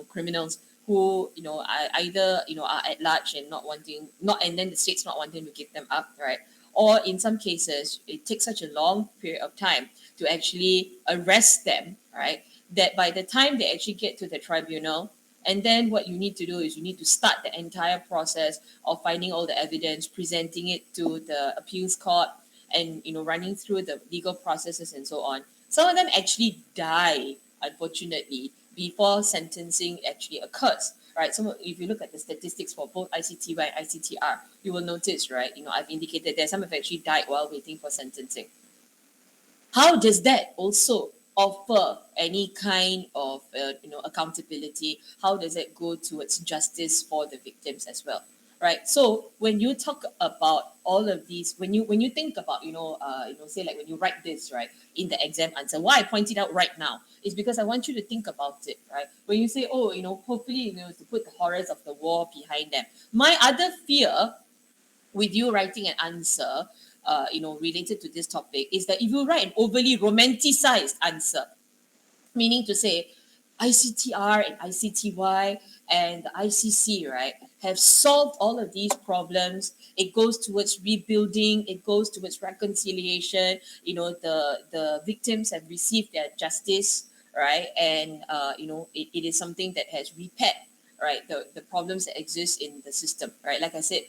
criminals who are either are at large and and then the state's not wanting to give them up, right, or in some cases it takes such a long period of time to actually arrest them, right, that by the time they actually get to the tribunal, and then what you need to do is you need to start the entire process of finding all the evidence, presenting it to the appeals court, and running through the legal processes and so on. Some of them actually die, unfortunately, before sentencing actually occurs, right? So if you look at the statistics for both ICTY and ICTR, you will notice, right, I've indicated that some have actually died while waiting for sentencing. How does that also offer any kind of accountability? How does it go towards justice for the victims as well, right? So when you talk about all of these, when you think about say like when you write this, right, in the exam answer, why I point it out right now is because I want you to think about it, right? When you say, oh, hopefully to put the horrors of the war behind them. My other fear with you writing an answer related to this topic is that if you write an overly romanticized answer, meaning to say ICTR and ICTY and the ICC, right, have solved all of these problems. It goes towards rebuilding, it goes towards reconciliation. The victims have received their justice, right, and it is something that has repaired, right, the problems that exist in the system, right. Like I said,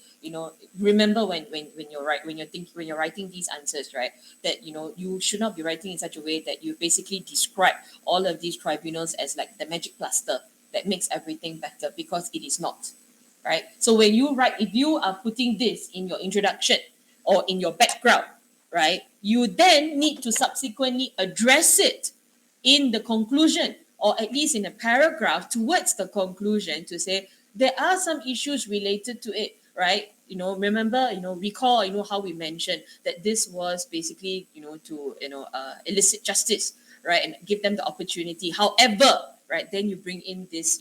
remember when you're writing these answers, right, that you should not be writing in such a way that you basically describe all of these tribunals as like the magic plaster that makes everything better, because it is not, right. So when you write, if you are putting this in your introduction or in your background, right, you then need to subsequently address it in the conclusion, or at least in a paragraph towards the conclusion, to say there are some issues related to it, right. Remember, recall, how we mentioned that this was basically, to elicit justice, right, and give them the opportunity. However, right, then you bring in this,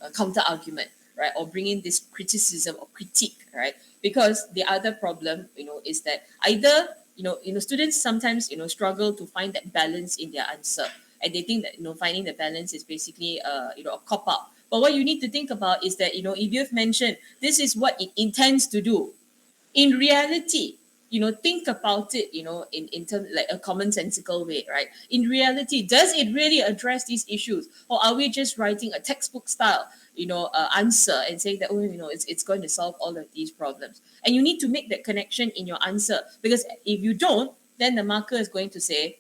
a counter argument, right, or bring in this criticism or critique, right, because the other problem, is that either students sometimes struggle to find that balance in their answer, and they think that finding the balance is basically a cop out. But what you need to think about is that if you've mentioned this is what it intends to do, in reality, think about it, in terms like a commonsensical way, right? In reality, does it really address these issues, or are we just writing a textbook style, answer and saying that, oh, it's going to solve all of these problems? And you need to make that connection in your answer, because if you don't, then the marker is going to say,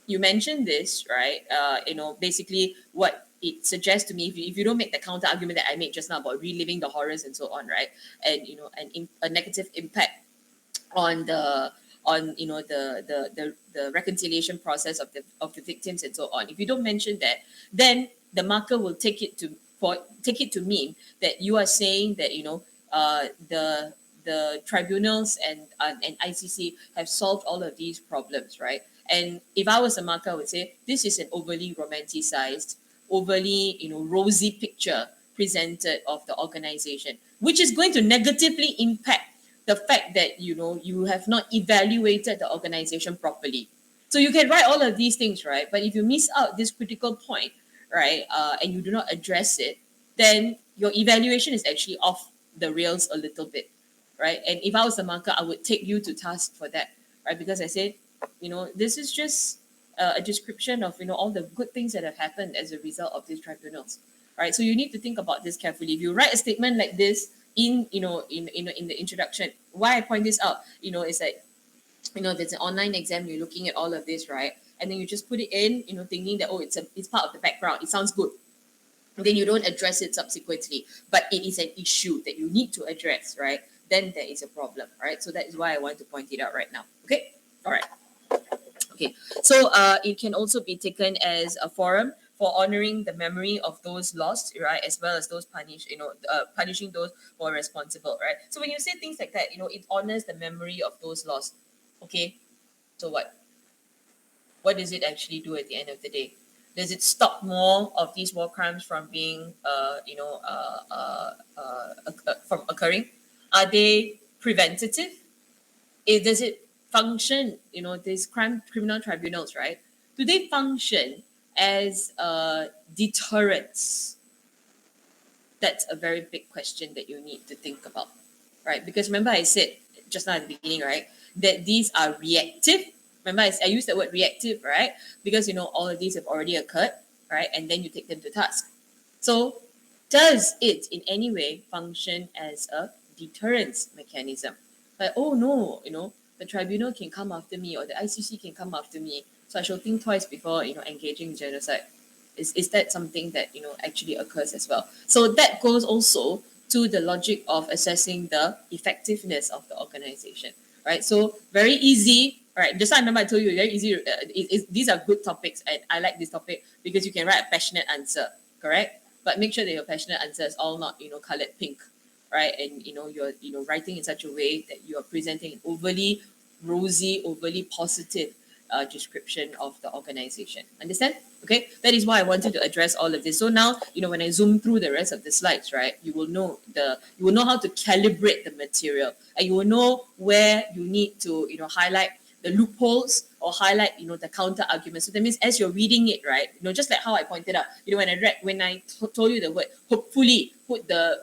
you mentioned this, right? Basically what it suggests to me, if you don't make the counter argument that I made just now about reliving the horrors and so on, right? And a negative impact on the reconciliation process of the victims and so on. If you don't mention that, then the marker will take it to mean that you are saying that the tribunals and ICC have solved all of these problems, right? And if I was a marker, I would say this is an overly romanticized, overly rosy picture presented of the organization, which is going to negatively impact the fact that you have not evaluated the organization properly. So you can write all of these things, right? But if you miss out this critical point, right, and you do not address it, then your evaluation is actually off the rails a little bit, right? And if I was the marker, I would take you to task for that, right? Because I said, this is just a description of all the good things that have happened as a result of these tribunals, right? So you need to think about this carefully. If you write a statement like this in the introduction, why I point this out, is that there's an online exam, you're looking at all of this, right? And then you just put it in, thinking that, oh, it's part of the background, it sounds good. And then you don't address it subsequently, but it is an issue that you need to address, right? Then there is a problem, right? So that is why I want to point it out right now. Okay, all right. Okay, so it can also be taken as a forum for honoring the memory of those lost, right, as well as those punished, punishing those who are responsible, right? So when you say things like that, it honors the memory of those lost. Okay, so what? What does it actually do at the end of the day? Does it stop more of these war crimes from being, from occurring? Are they preventative? Does it function? These criminal tribunals, right? Do they function as deterrents? That's a very big question that you need to think about, right? Because remember I said just now at the beginning, right, that these are reactive. Remember I used the word reactive, right? Because all of these have already occurred, right? And then you take them to task. So does it in any way function as a deterrence mechanism? Like, oh no, the tribunal can come after me, or the ICC can come after me, so I shall think twice before engaging in genocide. Is that something that actually occurs as well? So that goes also to the logic of assessing the effectiveness of the organization, right? So very easy, right? Just I remember I told you, very easy. These are good topics, and I like this topic because you can write a passionate answer, correct? But make sure that your passionate answer is all not colored pink, right? And you're writing in such a way that you are presenting an overly rosy, overly positive description of the organization. Understand? Okay, that is why I wanted to address all of this. So now, when I zoom through the rest of the slides, right, you will know how to calibrate the material, and you will know where you need to, highlight the loopholes or highlight, the counter arguments. So that means as you're reading it, right, just like how I pointed out, when I told you the word, hopefully put the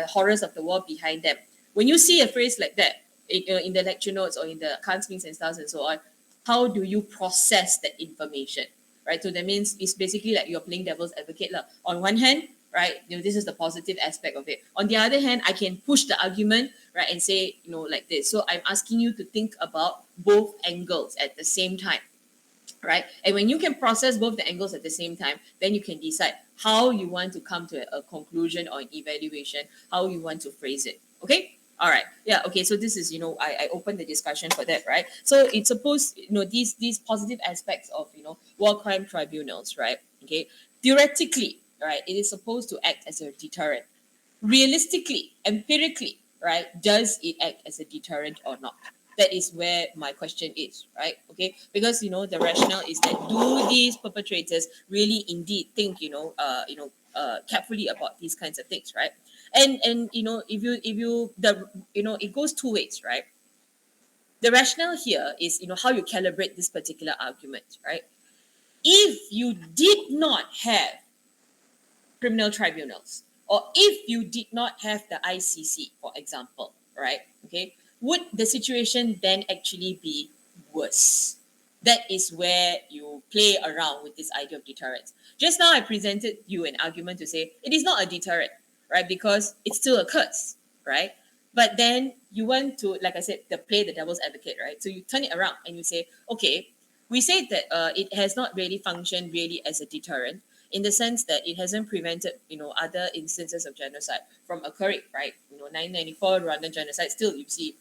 horrors of the war behind them. When you see a phrase like that, in the lecture notes or in the Kant's means and styles and so on, how do you process that information, right? So that means it's basically like you're playing devil's advocate. On one hand, right, this is the positive aspect of it. On the other hand, I can push the argument, right, and say, like this. So I'm asking you to think about both angles at the same time, right? And when you can process both the angles at the same time, then you can decide how you want to come to a conclusion or an evaluation, how you want to phrase it. Okay? All right. Yeah. Okay. So this is, I opened the discussion for that, right? So it's supposed, these positive aspects of, war crime tribunals, right? Okay. Theoretically, right, it is supposed to act as a deterrent. Realistically, empirically, right, does it act as a deterrent or not? That is where my question is, right? Okay, because the rationale is that, do these perpetrators really indeed think carefully about these kinds of things, right? And it goes two ways, right? The rationale here is how you calibrate this particular argument, right? If you did not have criminal tribunals, or if you did not have the ICC, for example, right? Okay, would the situation then actually be worse? That is where you play around with this idea of deterrence. Just now, I presented you an argument to say it is not a deterrent, right? Because it still occurs, right? But then you want to, like I said, play the devil's advocate, right? So you turn it around and you say, okay, we say that it has not really functioned really as a deterrent in the sense that it hasn't prevented, other instances of genocide from occurring, right? 1994 Rwandan genocide, still you see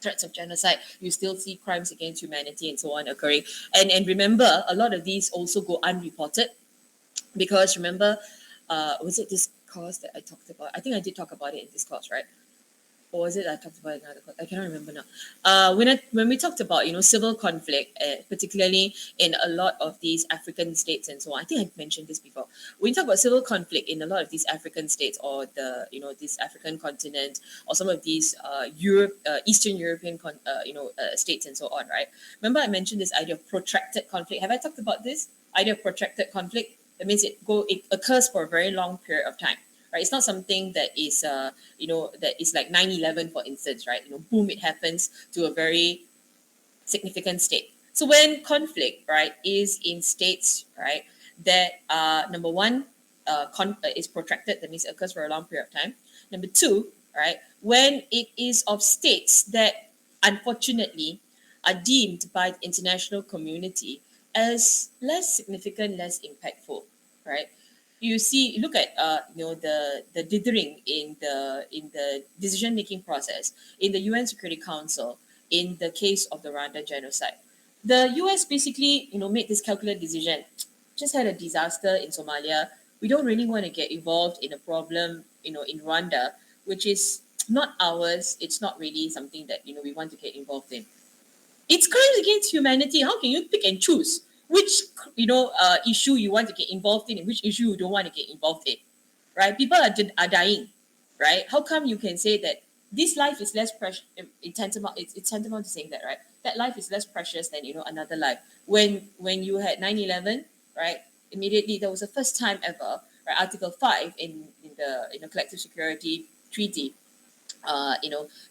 threats of genocide, you still see crimes against humanity and so on occurring. And remember, a lot of these also go unreported because remember, was it this course that I talked about? I think I did talk about it in this course, right? Or was it I talked about another? I cannot remember now. When we talked about civil conflict, particularly in a lot of these African states and so on. I think I mentioned this before. When you talk about civil conflict in a lot of these African states or the this African continent or some of these Eastern European states and so on, right? Remember I mentioned this idea of protracted conflict. Have I talked about this idea of protracted conflict? That means it occurs for a very long period of time. Right, it's not something that is that is like 9/11, for instance, right? Boom, it happens to a very significant state. So when conflict, right, is in states, right, that number one, is protracted, that means it occurs for a long period of time. Number two, right, when it is of states that unfortunately are deemed by the international community as less significant, less impactful, right? Look at the dithering in the decision making process in the UN Security Council in the case of the Rwanda genocide. The US basically made this calculated decision. Just had a disaster in Somalia. We don't really want to get involved in a problem in Rwanda, which is not ours. It's not really something that we want to get involved in. It's crimes against humanity. How can you pick and choose which issue you want to get involved in and which issue you don't want to get involved in, right? People are dying, right? How come you can say that this life is less precious? It's tantamount to saying that, right? That life is less precious than another life. When you had 9/11, right? Immediately there was the first time ever, right? Article 5 in the collective security treaty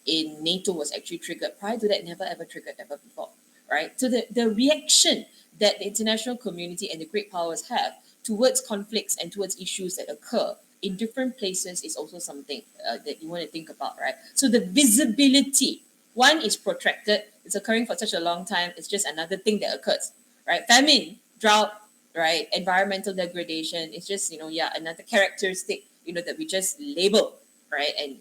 in NATO was actually triggered. Prior to that, never ever triggered ever before, right? So the reaction that the international community and the great powers have towards conflicts and towards issues that occur in different places is also something that you want to think about, right? So the visibility, one is protracted, it's occurring for such a long time, it's just another thing that occurs, right? Famine, drought, right? Environmental degradation, it's just, another characteristic, that we just label, right? And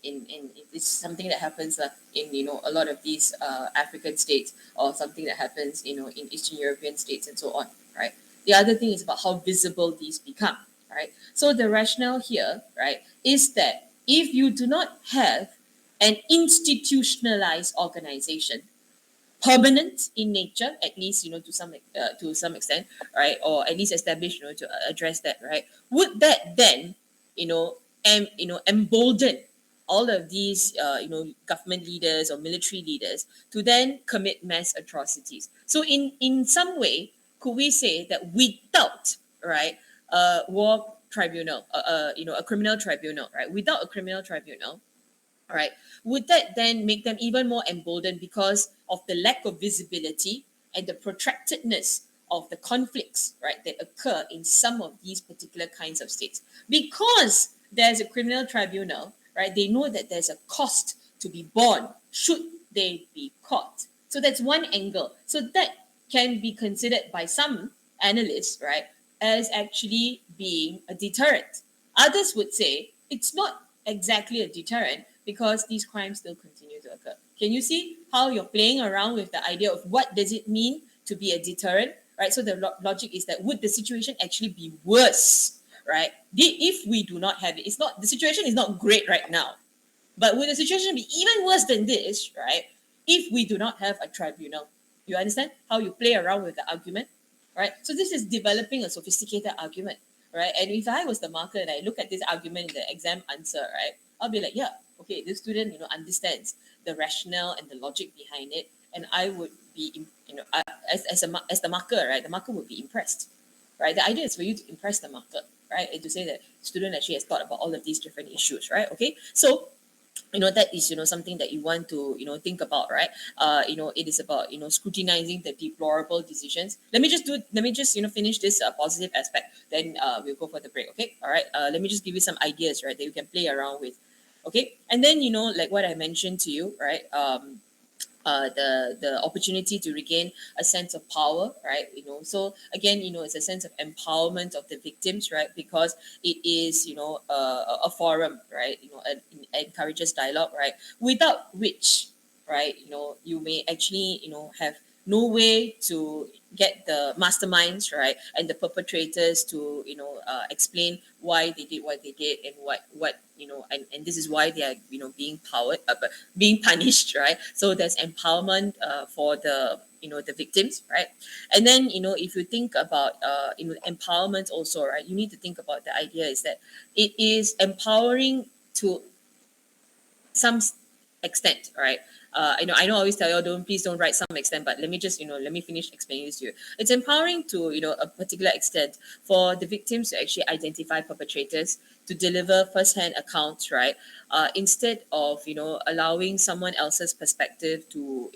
it's something that happens in a lot of these African states or something that happens in Eastern European states and so on, right? The other thing is about how visible these become, right? So the rationale here, right, is that if you do not have an institutionalized organization, permanent in nature, at least to some extent, right, or at least established to address that, right, would that then embolden all of these government leaders or military leaders to then commit mass atrocities? So in some way, could we say that without, right, a war tribunal, a criminal tribunal, right, without a criminal tribunal, right, would that then make them even more emboldened because of the lack of visibility and the protractedness of the conflicts, right, that occur in some of these particular kinds of states? Because there's a criminal tribunal, right, they know that there's a cost to be borne should they be caught. So that's one angle. So that can be considered by some analysts, right, as actually being a deterrent. Others would say it's not exactly a deterrent because these crimes still continue to occur. Can you see how you're playing around with the idea of what does it mean to be a deterrent, right? So the logic is that would the situation actually be worse, right? If we do not have it, the situation is not great right now, but would the situation be even worse than this, right? If we do not have a tribunal, you understand how you play around with the argument, right? So this is developing a sophisticated argument, right? And if I was the marker and I look at this argument in the exam answer, right, I'll be like, yeah, okay, this student, understands the rationale and the logic behind it, and I would be, as the marker, right, the marker would be impressed, right? The idea is for you to impress the marker, right, and to say that student actually has thought about all of these different issues, right? Okay, so that is something that you want to think about, right? It is about scrutinizing the deplorable decisions. Let me just finish this positive aspect, then we'll go for the break. Okay, all right. Let me just give you some ideas, right, that you can play around with. Okay, and then like what I mentioned to you, right? The opportunity to regain a sense of power, right? So again, it's a sense of empowerment of the victims, right? Because it is a forum, right? It encourages dialogue, right? Without which, right, you may actually have no way to get the masterminds, right, and the perpetrators to explain why they did what they did, and what and this is why they are being being punished, right? So there's empowerment for the victims, right? And then if you think about empowerment also, right, you need to think about the idea is that it is empowering to some extent, right? I know I always tell you, please don't write some extent, but let me just, let me finish explaining this to you. It's empowering to, a particular extent for the victims to actually identify perpetrators, to deliver first-hand accounts, right? Instead of, allowing someone else's perspective to,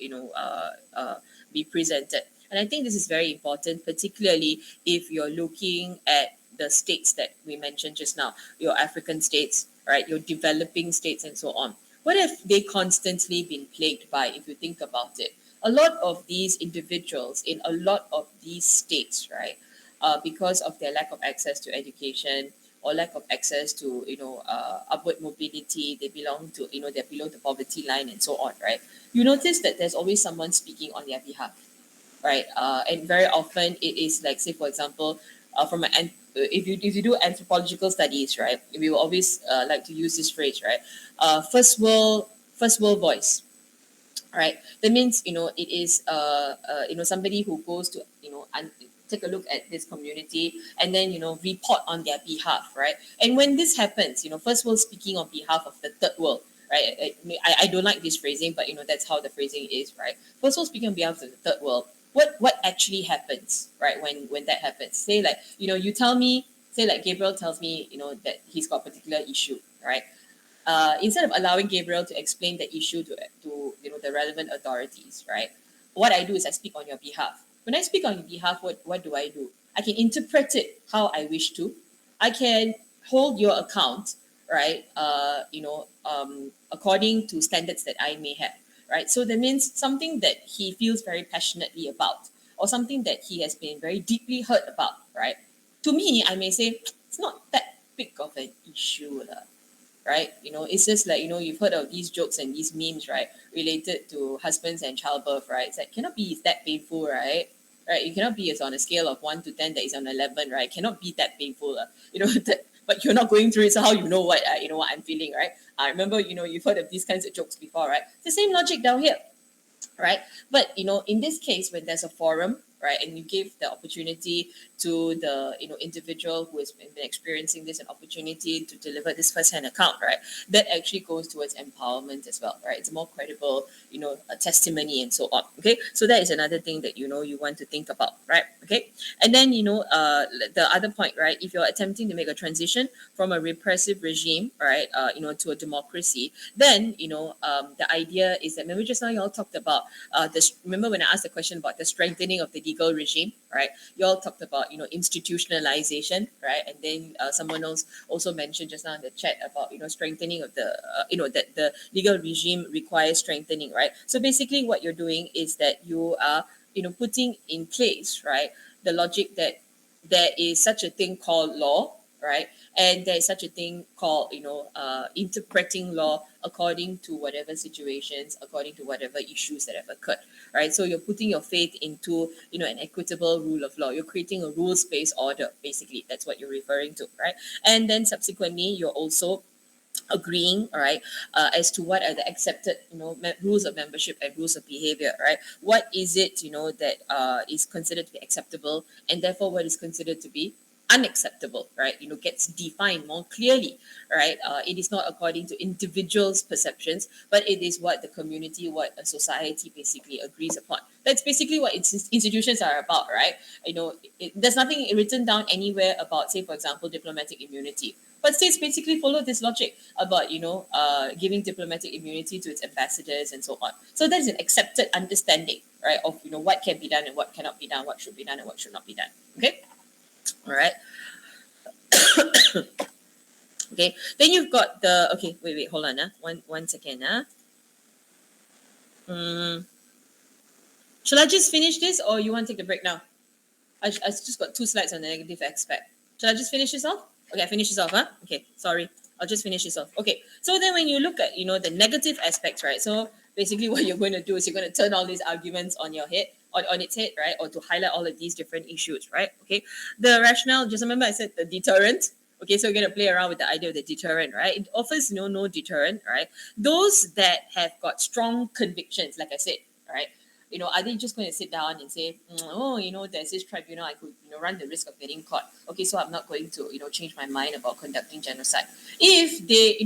be presented. And I think this is very important, particularly if you're looking at the states that we mentioned just now, your African states, right, your developing states, and so on. What have they constantly been plagued by, if you think about it? A lot of these individuals in a lot of these states, right, because of their lack of access to education or lack of access to, upward mobility, they belong to, they're below the poverty line and so on, right? You notice that there's always someone speaking on their behalf, right? And very often it is like, say, for example, from if you do anthropological studies, right, we will always like to use this phrase, right? First world voice, right? That means it is somebody who goes to take a look at this community and then report on their behalf, right? And when this happens, first world speaking on behalf of the third world, right? I don't like this phrasing, but that's how the phrasing is, right? First world speaking on behalf of the third world. What actually happens, right? When that happens, say like you tell me, say like Gabriel tells me that he's got a particular issue, right? Instead of allowing Gabriel to explain the issue to the relevant authorities, right? What I do is I speak on your behalf. When I speak on your behalf, what do I do? I can interpret it how I wish to. I can hold your account, right? According to standards that I may have, right? So that means something that he feels very passionately about, or something that he has been very deeply hurt about, right? To me, I may say it's not that big of an issue, lah, right? It's just like, you've heard of these jokes and these memes, right? Related to husbands and childbirth, right? It's like, cannot be that painful, right? Right? It cannot be it's on a scale of 1 to 10 that is on 11, right? It cannot be that painful, that, but you're not going through it, so how what I'm feeling, right? I remember, you've heard of these kinds of jokes before, right? It's the same logic down here, right? But in this case, when there's a forum, right, and you give the opportunity to the individual who has been experiencing this, an opportunity to deliver this first-hand account, right, that actually goes towards empowerment as well, right? It's a more credible a testimony and so on. Okay, so that is another thing that you want to think about, right? Okay, and then the other point, right, if you're attempting to make a transition from a repressive regime, right, to a democracy, then the idea is that, remember just now you all talked about remember when I asked the question about the strengthening of the legal regime, right? You all talked about institutionalization, right? And then someone else also mentioned just now in the chat about strengthening of the that the legal regime requires strengthening, right? So basically what you're doing is that you are putting in place, right, the logic that there is such a thing called law, right? And there is such a thing called interpreting law according to whatever situations, according to whatever issues that have occurred, right? So you're putting your faith into an equitable rule of law. You're creating a rules-based order, basically. That's what you're referring to, right? And then subsequently you're also agreeing, all right, as to what are the accepted rules of membership and rules of behavior, right? What is it that is considered to be acceptable, and therefore what is considered to be unacceptable, right, gets defined more clearly, right? It is not according to individuals' perceptions, but it is what the community, what a society basically agrees upon. That's basically what institutions are about, right? There's nothing written down anywhere about, say, for example, diplomatic immunity. But states basically follow this logic about, giving diplomatic immunity to its ambassadors and so on. So that is an accepted understanding, right, of, what can be done and what cannot be done, what should be done and what should not be done. Okay? All right. Okay. Then you've got the, okay, wait, hold on. One second. Shall I just finish this or you want to take the break now? I just got 2 slides on the negative aspect. Shall I just finish this off? Okay, I finish this off, huh? Okay, sorry. I'll just finish this off. Okay, so then when you look at, the negative aspects, right? So basically what you're going to do is you're going to turn all these arguments on your head, on its head, right? Or to highlight all of these different issues, right? Okay, the rationale, just remember I said the deterrent. Okay, so we're going to play around with the idea of the deterrent, right? It offers no deterrent, right? Those that have got strong convictions, like I said, right? Are they just going to sit down and say, there's this tribunal, I could, run the risk of getting caught. Okay, so I'm not going to, change my mind about conducting genocide. If they,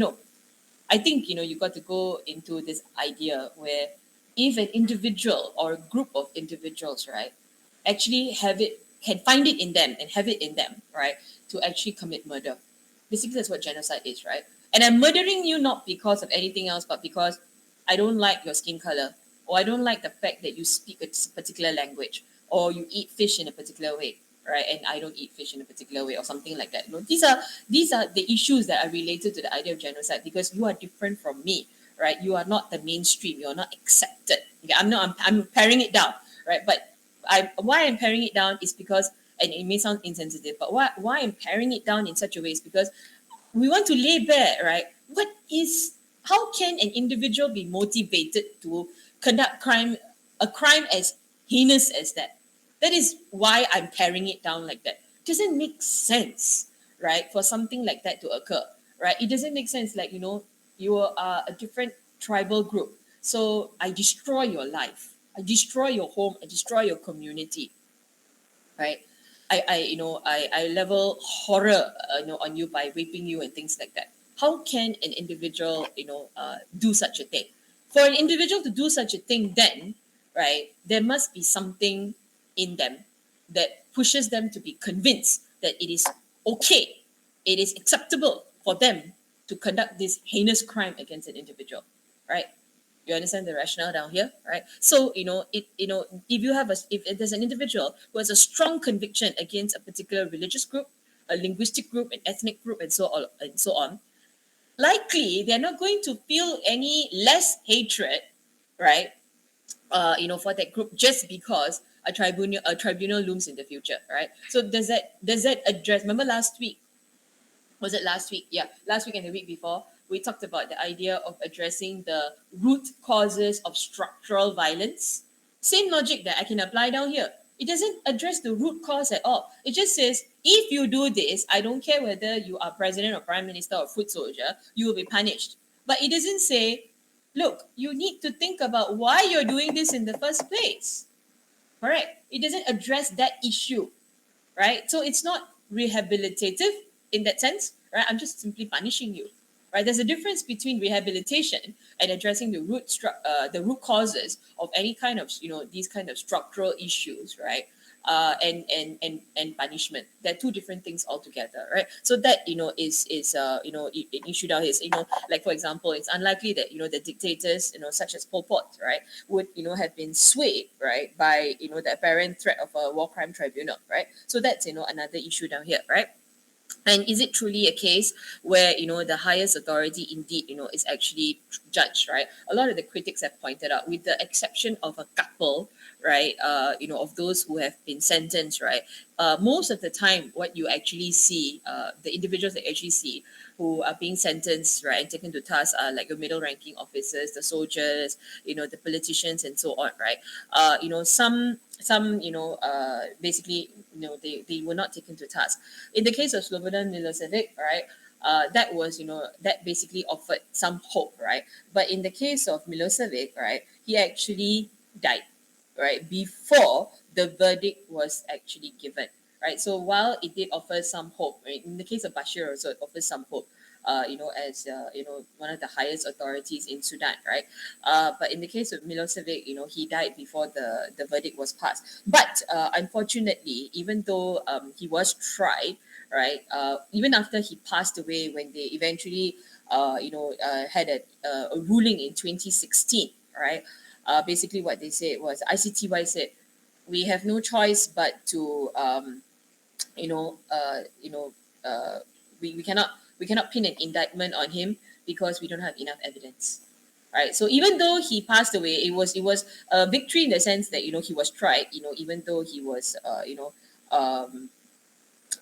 I think, you got to go into this idea where if an individual or a group of individuals, right, actually can find it in them and have it in them, right, to actually commit murder. Basically, that's what genocide is, right? And I'm murdering you not because of anything else, but because I don't like your skin color, or I don't like the fact that you speak a particular language, or you eat fish in a particular way, right? And I don't eat fish in a particular way, or something like that. These are the issues that are related to the idea of genocide, because you are different from me, right? You are not the mainstream. You are not accepted. Okay, I'm paring it down, right? But why I'm paring it down is because, and it may sound insensitive, but why I'm paring it down in such a way is because we want to lay bare, right? How can an individual be motivated to conduct a crime as heinous as that? That is why I'm paring it down like that. Doesn't make sense, right? For something like that to occur, right? It doesn't make sense. Like, you are a different tribal group. So I destroy your life. I destroy your home. I destroy your community, right? I level horror, on you by raping you and things like that. How can an individual, do such a thing? For an individual to do such a thing, then, right, there must be something in them that pushes them to be convinced that it is okay, it is acceptable for them to conduct this heinous crime against an individual, right? You understand the rationale down here, right? So, if there's an individual who has a strong conviction against a particular religious group, a linguistic group, an ethnic group, and so on, likely they're not going to feel any less hatred, right? For that group just because a tribunal looms in the future, right? So does that address? Remember last week? Was it last week? Yeah, last week and the week before, we talked about the idea of addressing the root causes of structural violence. Same logic that I can apply down here. It doesn't address the root cause at all. It just says, if you do this, I don't care whether you are president or prime minister or foot soldier, you will be punished. But it doesn't say, look, you need to think about why you're doing this in the first place. Correct? It doesn't address that issue, right? So it's not rehabilitative in that sense, right? I'm just simply punishing you, right? There's a difference between rehabilitation and addressing the root causes of any kind of, these kind of structural issues, right? And punishment. They're two different things altogether, right? So that, is an issue down here is, like, for example, it's unlikely that, the dictators, such as Pol Pot, right, would, have been swayed, right, by, the apparent threat of a war crime tribunal, right? So that's, another issue down here, right? And is it truly a case where, the highest authority indeed, is actually judged, right? A lot of the critics have pointed out, with the exception of a couple, right, of those who have been sentenced, right, most of the time, what you actually see, the individuals that you actually see who are being sentenced, right, and taken to task are like your middle ranking officers, the soldiers, the politicians, and so on, right? Some basically, they were not taken to task. In the case of Slobodan Milosevic, right, that was, that basically offered some hope, right? But in the case of Milosevic, right, he actually died, right, before the verdict was actually given, right? So while it did offer some hope, right, in the case of Bashir also it offers some hope, as one of the highest authorities in Sudan, right? But in the case of Milosevic, he died before the verdict was passed. But unfortunately, even though he was tried, right, even after he passed away, when they eventually, had a ruling in 2016, right? Basically, what they said was ICTY said we have no choice but to you know, you know, we cannot pin an indictment on him because we don't have enough evidence. Right. So even though he passed away, it was a victory in the sense that he was tried. Even though he was um,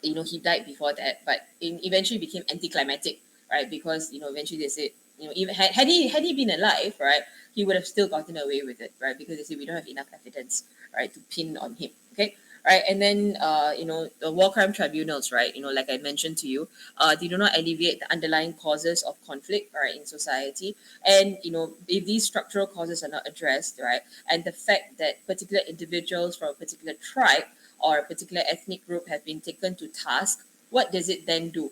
he died before that, but eventually became anticlimactic, right? Because eventually they said even had he been alive, right, he would have still gotten away with it, right? Because they said we don't have enough evidence, right, to pin on him. Okay. Right, and then the war crime tribunals, right? Like I mentioned to you, they do not alleviate the underlying causes of conflict, right, in society. And if these structural causes are not addressed, right, and the fact that particular individuals from a particular tribe or a particular ethnic group have been taken to task, what does it then do?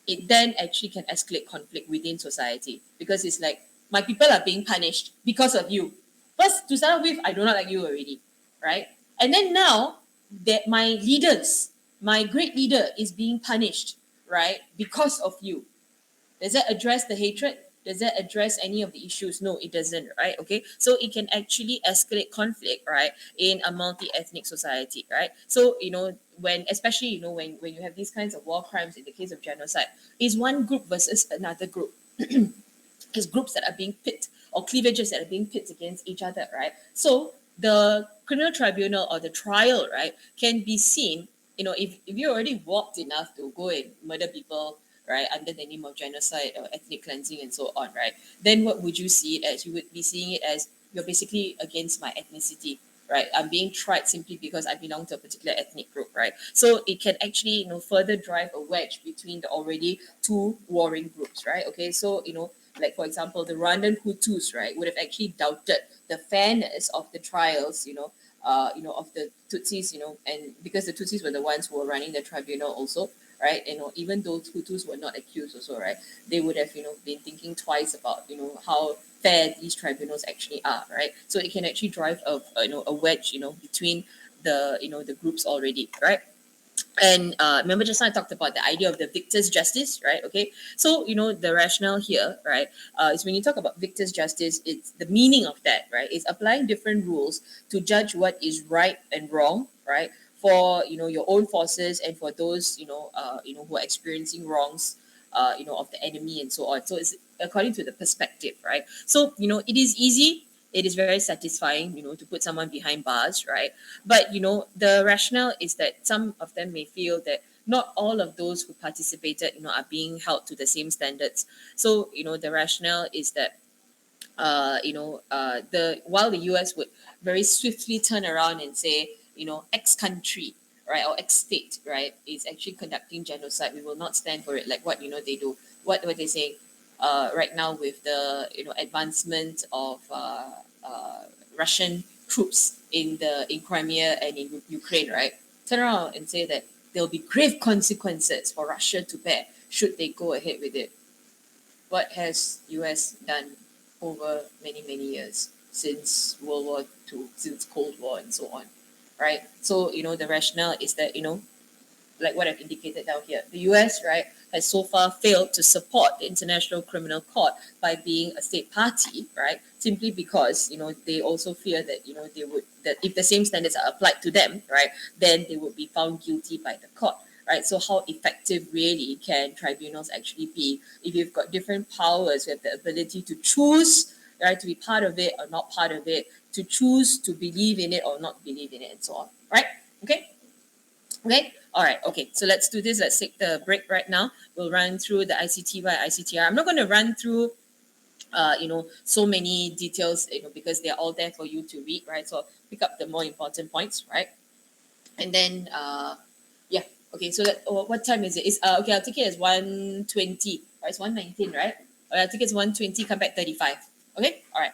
It then actually can escalate conflict within society, because it's like my people are being punished because of you. First, to start with, I do not like you already, right? And then now that my great leader is being punished, right, because of you. Does that address the hatred? Does that address any of the issues? No, it doesn't, right? Okay. So it can actually escalate conflict, right, in a multi-ethnic society, right? So, when, especially, when you have these kinds of war crimes in the case of genocide, is one group versus another group. Is groups that are being pit, or cleavages that are being pit against each other, right? So the criminal tribunal or the trial, right, can be seen, if you're already warped enough to go and murder people, right, under the name of genocide or ethnic cleansing and so on, right, then what would you see it as? You would be seeing it as you're basically against my ethnicity, right? I'm being tried simply because I belong to a particular ethnic group, right? So it can actually, further drive a wedge between the already two warring groups, right? Okay, so like for example, the Rwandan Hutus, right, would have actually doubted the fairness of the trials, of the Tutsis, and because the Tutsis were the ones who were running the tribunal also, right? Even though Hutus were not accused also, right, they would have, been thinking twice about, how fair these tribunals actually are, right? So it can actually drive a wedge, between the groups already, right? And remember just now I talked about the idea of the victor's justice, right? Okay, so the rationale here, right, is when you talk about victor's justice, it's the meaning of that, right, is applying different rules to judge what is right and wrong, right, for your own forces and for those who are experiencing wrongs of the enemy and so on. So it's according to the perspective, right? So it is easy, it is very satisfying, to put someone behind bars, right? But the rationale is that some of them may feel that not all of those who participated, are being held to the same standards. So the rationale is that the while the US would very swiftly turn around and say, X country, right, or X state, right, is actually conducting genocide, we will not stand for it. Like what they do, what they say, right now with the advancement of Russian troops in Crimea and in Ukraine, right, turn around and say that there will be grave consequences for Russia to bear should they go ahead with it. What has US done over many years since World War II, since Cold War and so on, right? So the rationale is that like what I've indicated down here, the US, right, has so far failed to support the International Criminal Court by being a state party, right, simply because they also fear that they would, that if the same standards are applied to them, right, then they would be found guilty by the court. Right, so how effective really can tribunals actually be if you've got different powers, you have the ability to choose, right, to be part of it or not part of it, to choose to believe in it or not believe in it, and so on. Right? Okay. Okay. All right. Okay. So let's do this. Let's take the break right now. We'll run through the ICTY, ICTR. I'm not going to run through so many details, because they're all there for you to read, right? So pick up the more important points, right? And then yeah. Okay, so what time is it? It's okay, I'll take it as 1:20. Or it's 1:19, right? I'll take it as 1:20, come back 35. Okay? All right.